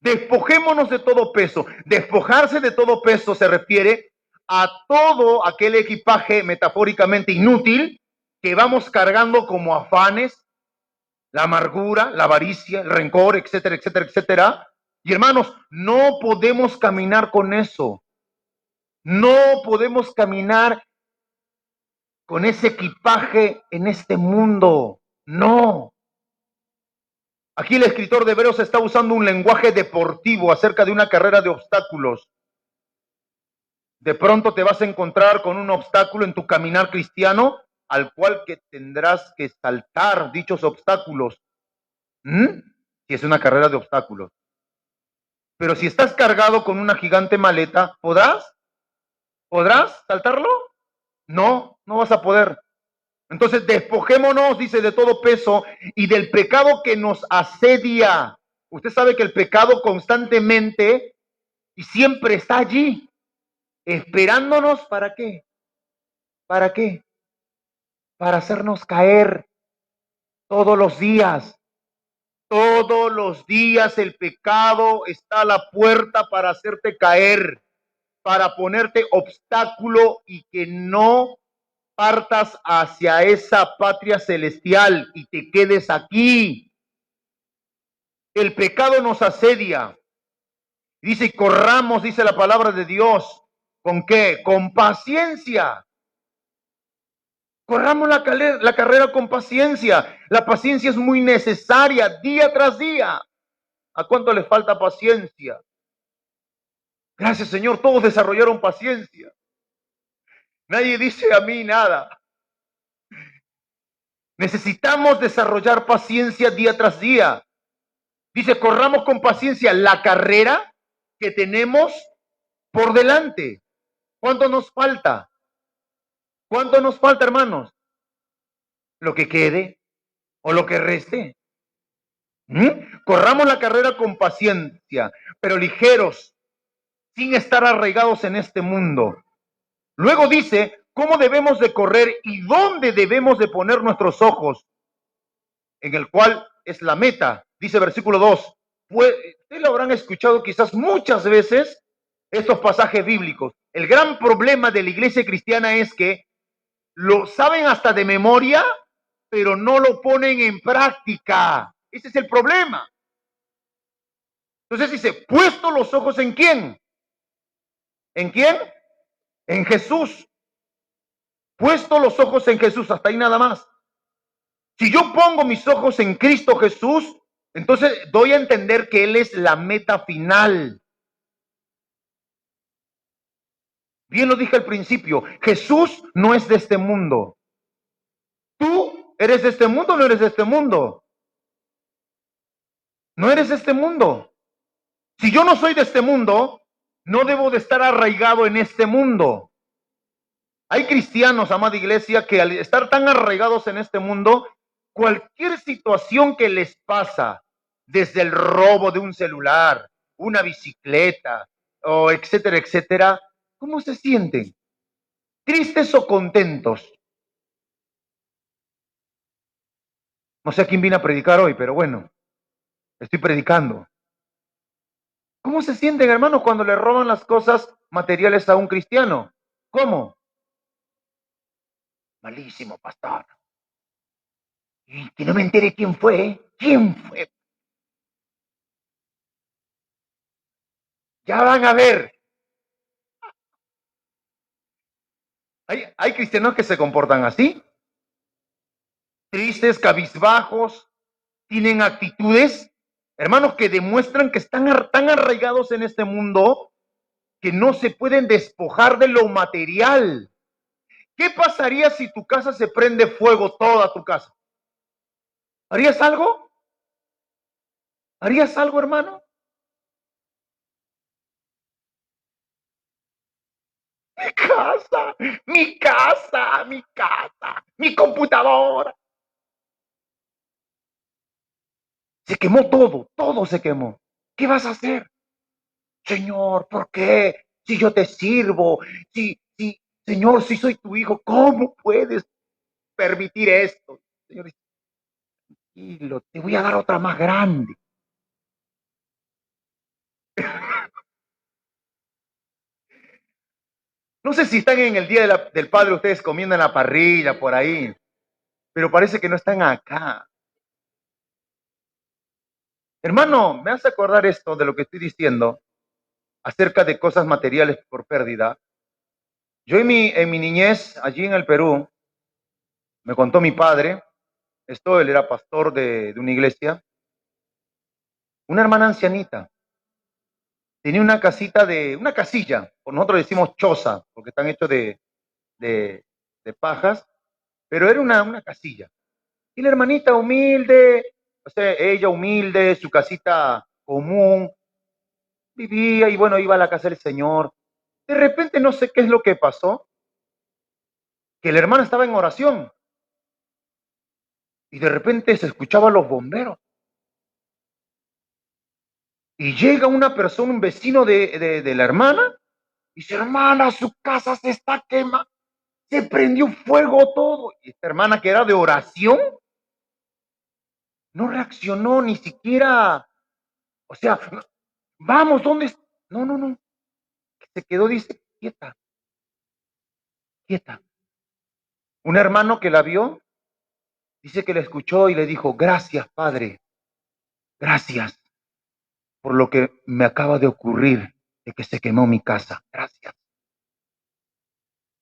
Despojémonos de todo peso. Despojarse de todo peso se refiere a todo aquel equipaje metafóricamente inútil que vamos cargando como afanes, la amargura, la avaricia, el rencor, etcétera, etcétera, etcétera. Y hermanos, no podemos caminar con eso. No podemos caminar con ese equipaje en este mundo. No. Aquí el escritor de Hebreos está usando un lenguaje deportivo acerca de una carrera de obstáculos. De pronto te vas a encontrar con un obstáculo en tu caminar cristiano al cual que tendrás que saltar dichos obstáculos. Si es una carrera de obstáculos. Pero si estás cargado con una gigante maleta, ¿podrás? ¿Podrás saltarlo? No, no vas a poder. Entonces despojémonos, dice, de todo peso y del pecado que nos asedia. Usted sabe que el pecado constantemente y siempre está allí, esperándonos, ¿para qué? ¿Para qué? Para hacernos caer todos los días. Todos los días el pecado está a la puerta para hacerte caer, para ponerte obstáculo y que no partas hacia esa patria celestial y te quedes aquí. El pecado nos asedia. Dice, corramos, dice la palabra de Dios. ¿Con qué? Con paciencia. Corramos la carrera con paciencia. La paciencia es muy necesaria día tras día. ¿A cuánto les falta paciencia? Gracias, Señor, todos desarrollaron paciencia. Nadie dice a mí nada. Necesitamos desarrollar paciencia día tras día. Dice, corramos con paciencia la carrera que tenemos por delante. ¿Cuánto nos falta? ¿Cuánto nos falta, hermanos? Lo que quede o lo que reste. Corramos la carrera con paciencia, pero ligeros, sin estar arraigados en este mundo. Luego dice, ¿cómo debemos de correr y dónde debemos de poner nuestros ojos? En el cual es la meta. Dice versículo 2. Pues, ustedes lo habrán escuchado quizás muchas veces, estos pasajes bíblicos. El gran problema de la iglesia cristiana es que lo saben hasta de memoria, pero no lo ponen en práctica. Ese es el problema. Entonces dice, puesto los ojos en quién. ¿En quién? En Jesús. Puesto los ojos en Jesús, hasta ahí nada más. Si yo pongo mis ojos en Cristo Jesús, entonces doy a entender que Él es la meta final. Bien lo dije al principio, Jesús no es de este mundo. ¿Tú eres de este mundo o no eres de este mundo? No eres de este mundo. Si yo no soy de este mundo, no debo de estar arraigado en este mundo. Hay cristianos, amada iglesia, que al estar tan arraigados en este mundo, cualquier situación que les pasa, desde el robo de un celular, una bicicleta, o etcétera, etcétera, ¿cómo se sienten? ¿Tristes o contentos? No sé a quién vine a predicar hoy, pero bueno, estoy predicando. ¿Cómo se sienten, hermanos, cuando le roban las cosas materiales a un cristiano? ¿Cómo? Malísimo, pastor. Y que no me entere quién fue. ¿Quién fue? Ya van a ver. Hay cristianos que se comportan así. Tristes, cabizbajos, tienen actitudes, hermanos, que demuestran que están tan arraigados en este mundo que no se pueden despojar de lo material. ¿Qué pasaría si tu casa se prende fuego, toda tu casa? ¿Harías algo? ¿Harías algo, hermano? Mi casa, mi casa, mi casa, mi computadora. Se quemó todo, todo se quemó. ¿Qué vas a hacer? Señor, ¿por qué? Si yo te sirvo, Señor, si soy tu hijo, ¿cómo puedes permitir esto? Señor, tranquilo, te voy a dar otra más grande. No sé si están en el Día del Padre ustedes comiendo en la parrilla por ahí, pero parece que no están acá. Hermano, me hace acordar esto de lo que estoy diciendo acerca de cosas materiales por pérdida. Yo en mi niñez, allí en el Perú, me contó mi padre, él era pastor de una iglesia, una hermana ancianita, tenía una casilla, por nosotros decimos choza, porque están hechos de, de pajas, pero era una casilla. Y la hermanita humilde, o sea, ella humilde, su casita común, vivía y bueno, iba a la casa del Señor. De repente no sé qué es lo que pasó, que la hermana estaba en oración y de repente se escuchaban los bomberos. Y llega una persona, un vecino de la hermana, y dice, hermana, su casa se está quemando, se prendió fuego todo. Y esta hermana que era de oración, no reaccionó ni siquiera, o sea, vamos, ¿dónde está? No, no, no. Se quedó, dice, quieta, quieta. Un hermano que la vio, dice que la escuchó y le dijo, gracias, padre, gracias por lo que me acaba de ocurrir, de que se quemó mi casa. Gracias.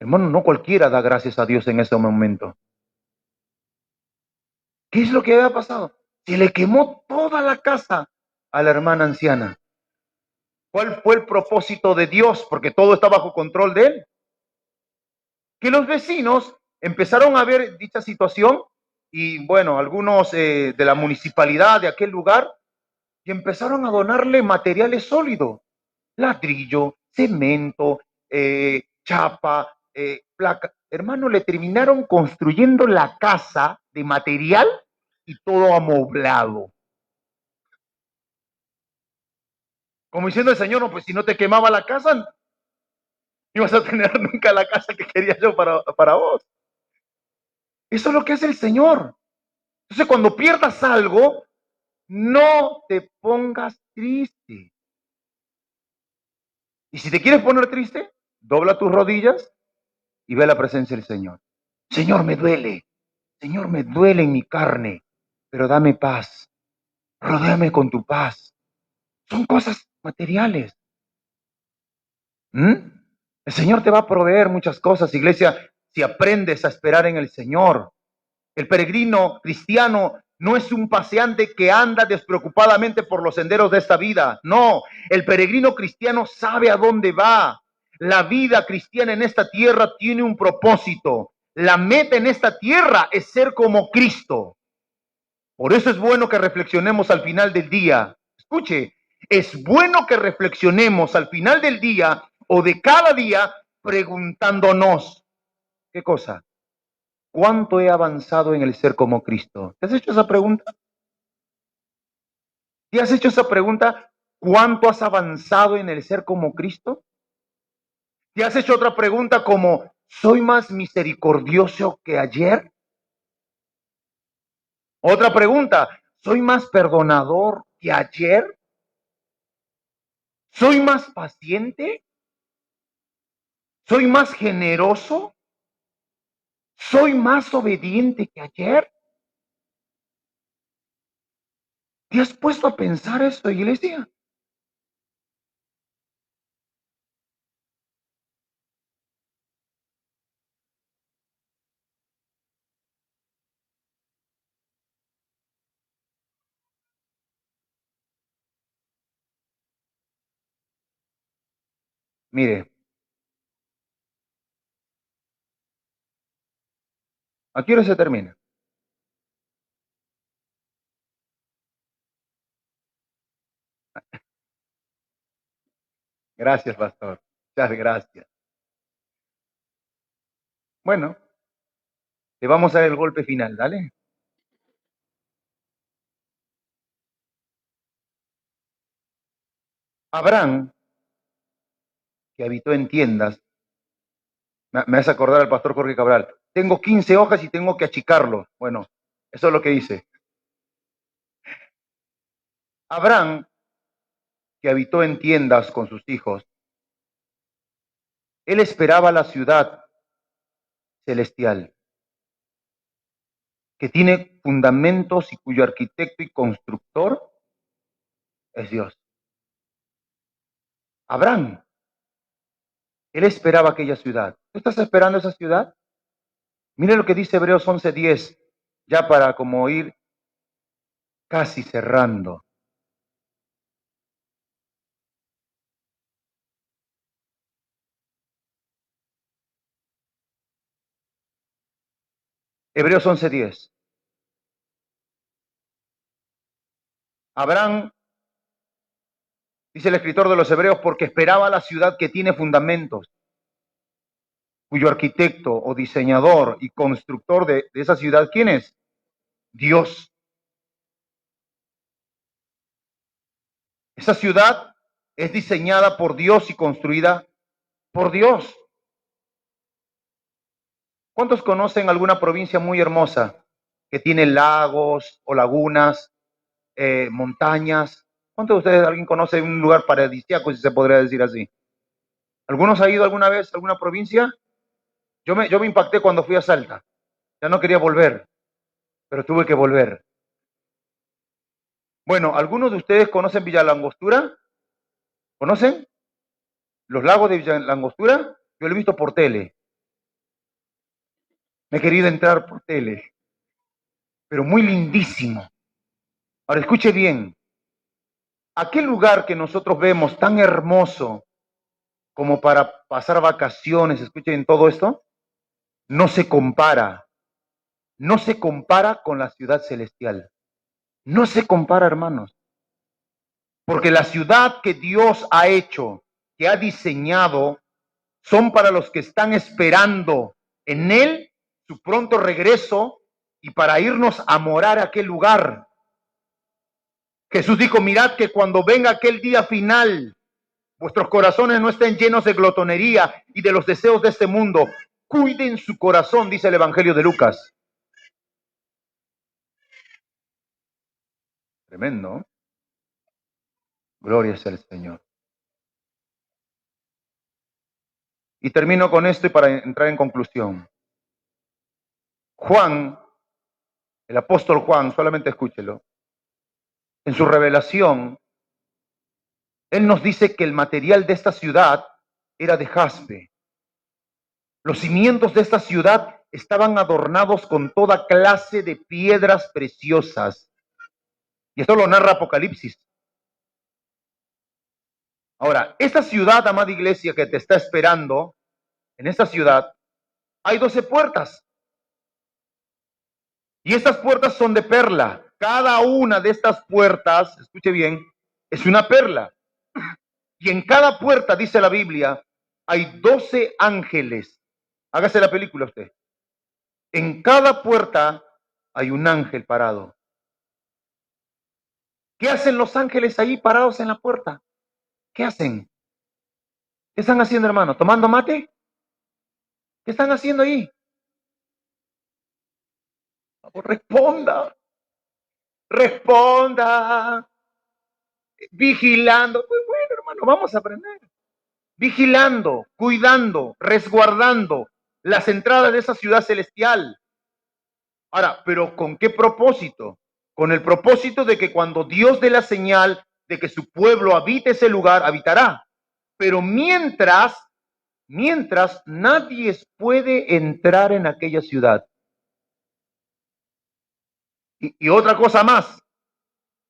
Hermano, no cualquiera da gracias a Dios en ese momento. ¿Qué es lo que había pasado? Se le quemó toda la casa a la hermana anciana. ¿Cuál fue el propósito de Dios? Porque todo está bajo control de él. Que los vecinos empezaron a ver dicha situación y bueno, algunos de la municipalidad de aquel lugar y empezaron a donarle materiales sólidos, ladrillo, cemento, chapa, placa. Hermano, le terminaron construyendo la casa de material y todo amoblado. Como diciendo el Señor, no, pues si no te quemaba la casa, no ibas a tener nunca la casa que quería yo para vos. Eso es lo que hace el Señor. Entonces, cuando pierdas algo, no te pongas triste. Y si te quieres poner triste, dobla tus rodillas y ve la presencia del Señor. Señor, me duele. Señor, me duele en mi carne, pero dame paz. Rodéame con tu paz. Son cosas materiales. ¿Mm? El Señor te va a proveer muchas cosas, iglesia, si aprendes a esperar en el Señor. El peregrino cristiano no es un paseante que anda despreocupadamente por los senderos de esta vida. No, el peregrino cristiano sabe a dónde va. La vida cristiana en esta tierra tiene un propósito. La meta en esta tierra es ser como Cristo. Por eso es bueno que reflexionemos al final del día. Escuche, es bueno que reflexionemos al final del día o de cada día preguntándonos, ¿qué cosa? ¿Cuánto he avanzado en el ser como Cristo? ¿Te has hecho esa pregunta? ¿Te has hecho esa pregunta? ¿Cuánto has avanzado en el ser como Cristo? ¿Te has hecho otra pregunta como, ¿soy más misericordioso que ayer? Otra pregunta, ¿soy más perdonador que ayer? ¿Soy más paciente? ¿Soy más generoso? ¿Soy más obediente que ayer? ¿Te has puesto a pensar eso, iglesia? Mire, ¿a qué hora se termina? Gracias, pastor. Muchas gracias. Bueno, le vamos a dar el golpe final, ¿dale? Abraham, que habitó en tiendas, me hace acordar al pastor Jorge Cabral. Tengo 15 hojas y tengo que achicarlo. Bueno, eso es lo que dice. Abraham, que habitó en tiendas con sus hijos, él esperaba la ciudad celestial, que tiene fundamentos y cuyo arquitecto y constructor es Dios. Abraham, él esperaba aquella ciudad. ¿Tú estás esperando esa ciudad? Mire lo que dice Hebreos 11:10, ya para como ir casi cerrando. Hebreos 11:10. Abraham, dice el escritor de los Hebreos, porque esperaba la ciudad que tiene fundamentos, cuyo arquitecto o diseñador y constructor de esa ciudad, ¿quién es? Dios. Esa ciudad es diseñada por Dios y construida por Dios. ¿Cuántos conocen alguna provincia muy hermosa que tiene lagos o lagunas, montañas? ¿Cuántos de ustedes, alguien conoce un lugar paradisíaco, si se podría decir así? ¿Algunos ha ido alguna vez a alguna provincia? Yo me impacté cuando fui a Salta. Ya no quería volver, pero tuve que volver. Bueno, ¿algunos de ustedes conocen Villa Langostura? ¿Conocen los lagos de Villa Langostura? Yo lo he visto por tele. Me he querido entrar por tele, pero muy lindísimo. Ahora escuche bien, aquel lugar que nosotros vemos tan hermoso como para pasar vacaciones, escuchen todo esto, no se compara, no se compara con la ciudad celestial. No se compara, hermanos, porque la ciudad que Dios ha hecho, que ha diseñado, son para los que están esperando en Él su pronto regreso y para irnos a morar a aquel lugar. Jesús dijo, mirad que cuando venga aquel día final, vuestros corazones no estén llenos de glotonería y de los deseos de este mundo. Cuiden su corazón, dice el Evangelio de Lucas. Tremendo. Gloria sea al Señor. Y termino con esto y para entrar en conclusión. Juan, el apóstol Juan, solamente escúchelo, en su revelación, él nos dice que el material de esta ciudad era de jaspe. Los cimientos de esta ciudad estaban adornados con toda clase de piedras preciosas. Y esto lo narra Apocalipsis. Ahora, esta ciudad, amada iglesia, que te está esperando, en esta ciudad, hay 12 puertas. Y estas puertas son de perla. Cada una de estas puertas, escuche bien, es una perla. Y en cada puerta, dice la Biblia, hay 12 ángeles. Hágase la película usted. En cada puerta hay un ángel parado. ¿Qué hacen los ángeles ahí parados en la puerta? ¿Qué hacen? ¿Qué están haciendo, hermano? ¿Tomando mate? ¿Qué están haciendo ahí? Responda, responda, vigilando. Pues bueno, hermano, vamos a aprender. Vigilando, cuidando, resguardando las entradas de esa ciudad celestial. Ahora, pero ¿con qué propósito? Con el propósito de que cuando Dios dé la señal de que su pueblo habite ese lugar, habitará. Pero mientras nadie puede entrar en aquella ciudad. Y otra cosa más,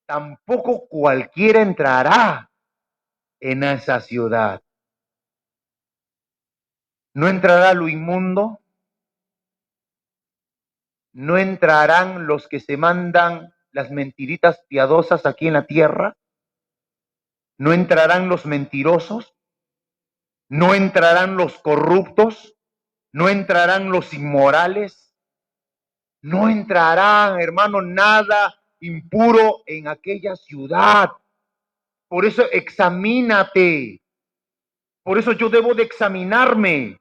tampoco cualquiera entrará en esa ciudad. No entrará lo inmundo, no entrarán los que se mandan las mentiritas piadosas aquí en la tierra, no entrarán los mentirosos, no entrarán los corruptos, no entrarán los inmorales, no entrarán, hermano, nada impuro en aquella ciudad. Por eso examínate. Por eso yo debo de examinarme.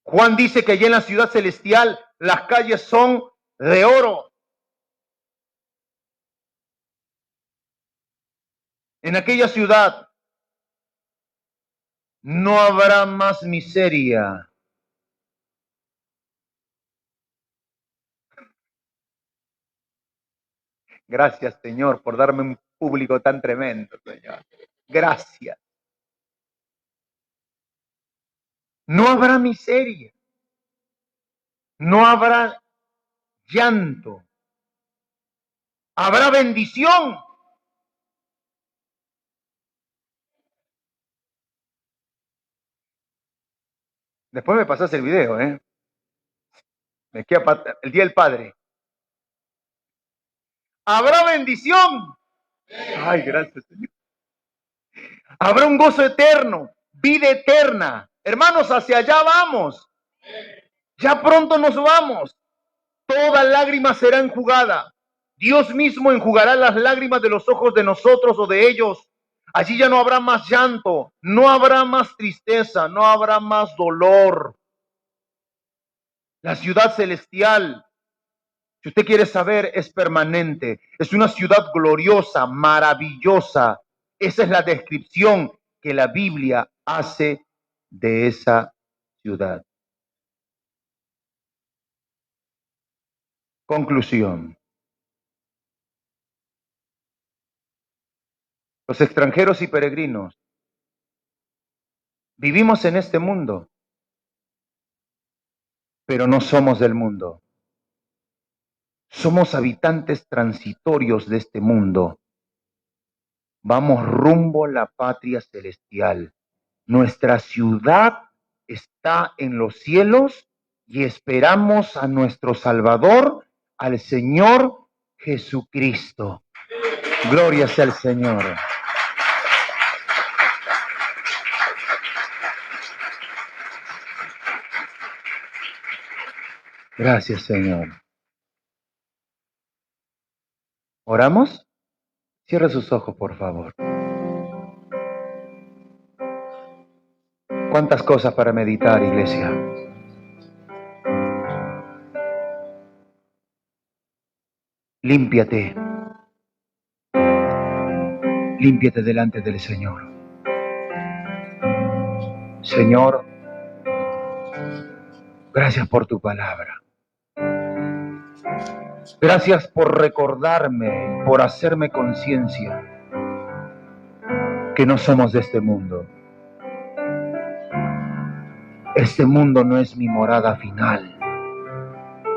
Juan dice que allá en la ciudad celestial las calles son de oro. En aquella ciudad no habrá más miseria. Gracias, Señor, por darme un público tan tremendo, Señor. Gracias. No habrá miseria. No habrá llanto. Habrá bendición. Después me pasas el video, ¿eh? Me queda el Día del Padre. ¿Habrá bendición? Ay, gracias, Señor. Habrá un gozo eterno, vida eterna. Hermanos, hacia allá vamos. Ya pronto nos vamos. Toda lágrima será enjugada. Dios mismo enjugará las lágrimas de los ojos de nosotros o de ellos. Allí ya no habrá más llanto, no habrá más tristeza, no habrá más dolor. La ciudad celestial, si usted quiere saber, es permanente. Es una ciudad gloriosa, maravillosa. Esa es la descripción que la Biblia hace de esa ciudad. Conclusión. Los extranjeros y peregrinos vivimos en este mundo, pero no somos del mundo. Somos habitantes transitorios de este mundo. Vamos rumbo a la patria celestial. Nuestra ciudad está en los cielos y esperamos a nuestro Salvador, al Señor Jesucristo. Gloria sea al Señor. Gracias, Señor. ¿Oramos? Cierre sus ojos, por favor. ¿Cuántas cosas para meditar, iglesia? Límpiate. Límpiate delante del Señor. Señor, gracias por tu palabra. Gracias por recordarme, por hacerme conciencia que no somos de este mundo. Este mundo no es mi morada final,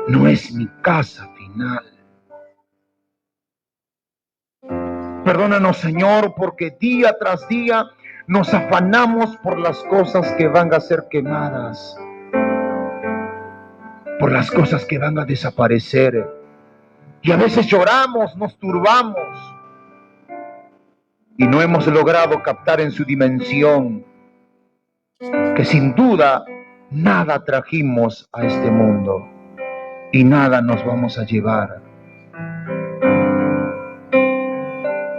no es mi casa final. Perdónanos, Señor, porque día tras día nos afanamos por las cosas que van a ser quemadas, por las cosas que van a desaparecer. Y a veces lloramos, nos turbamos y no hemos logrado captar en su dimensión que sin duda nada trajimos a este mundo y nada nos vamos a llevar.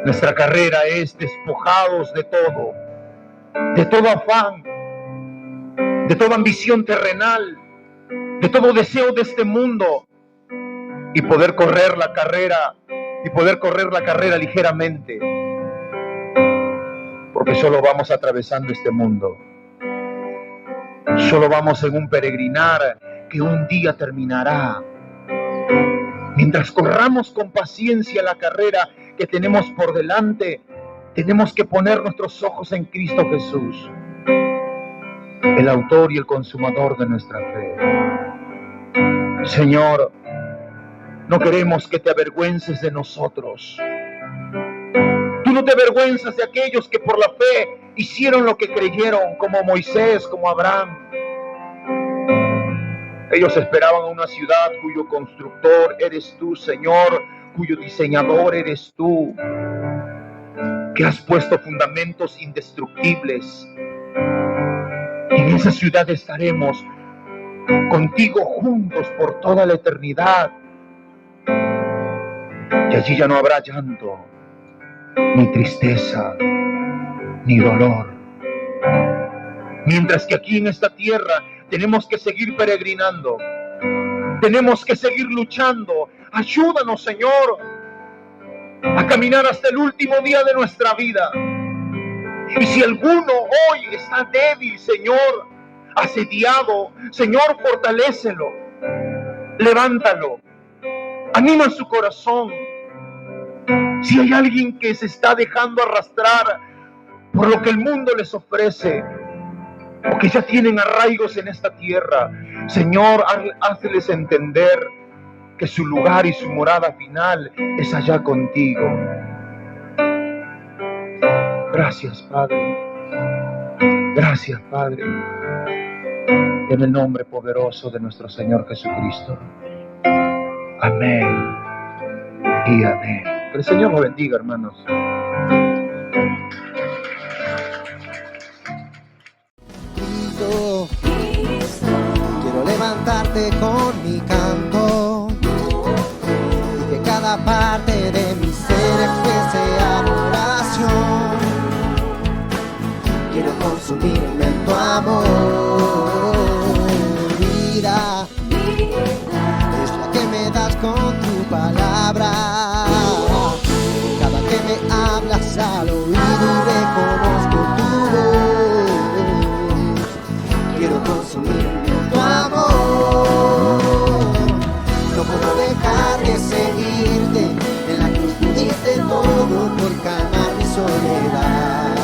Nuestra carrera es despojados de todo afán, de toda ambición terrenal, de todo deseo de este mundo y poder correr la carrera ligeramente, porque solo vamos atravesando este mundo. Solo vamos en un peregrinar que un día terminará. Mientras corramos con paciencia la carrera que tenemos por delante, tenemos que poner nuestros ojos en Cristo Jesús, el autor y el consumador de nuestra fe. Señor, no queremos que te avergüences de nosotros. Tú no te avergüenzas de aquellos que por la fe hicieron lo que creyeron, como Moisés, como Abraham. Ellos esperaban una ciudad cuyo constructor eres tú, Señor, cuyo diseñador eres tú, que has puesto fundamentos indestructibles. Y en esa ciudad estaremos contigo juntos por toda la eternidad. Y allí ya no habrá llanto, ni tristeza, ni dolor. Mientras que aquí en esta tierra tenemos que seguir peregrinando, tenemos que seguir luchando. Ayúdanos, Señor, a caminar hasta el último día de nuestra vida. Y si alguno hoy está débil, Señor, asediado, Señor, fortalécelo, levántalo, anima su corazón. Si hay alguien que se está dejando arrastrar por lo que el mundo les ofrece, o que ya tienen arraigos en esta tierra, Señor, hazles entender que su lugar y su morada final es allá contigo. Gracias, Padre. Gracias, Padre. en el nombre poderoso de nuestro Señor Jesucristo. Amén y amén. Que el Señor los bendiga, hermanos. Quiero levantarte con mi canto y que cada parte de mi ser exprese adoración. Quiero consumirme en tu amor. Vida es la que me das con tu palabra. Cada que me hablas al oído y reconozco tu voz. Quiero consumirme en tu amor. No puedo dejar de seguirte. En la cruz tú diste todo por calmar mi soledad.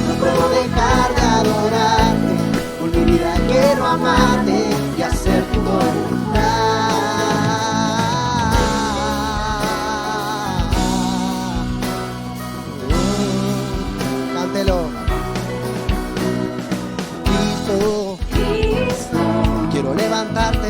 No puedo dejar de adorarte. Por mi vida quiero amarte y hacer tu voluntad. Cántelo. Cristo, quiero levantarte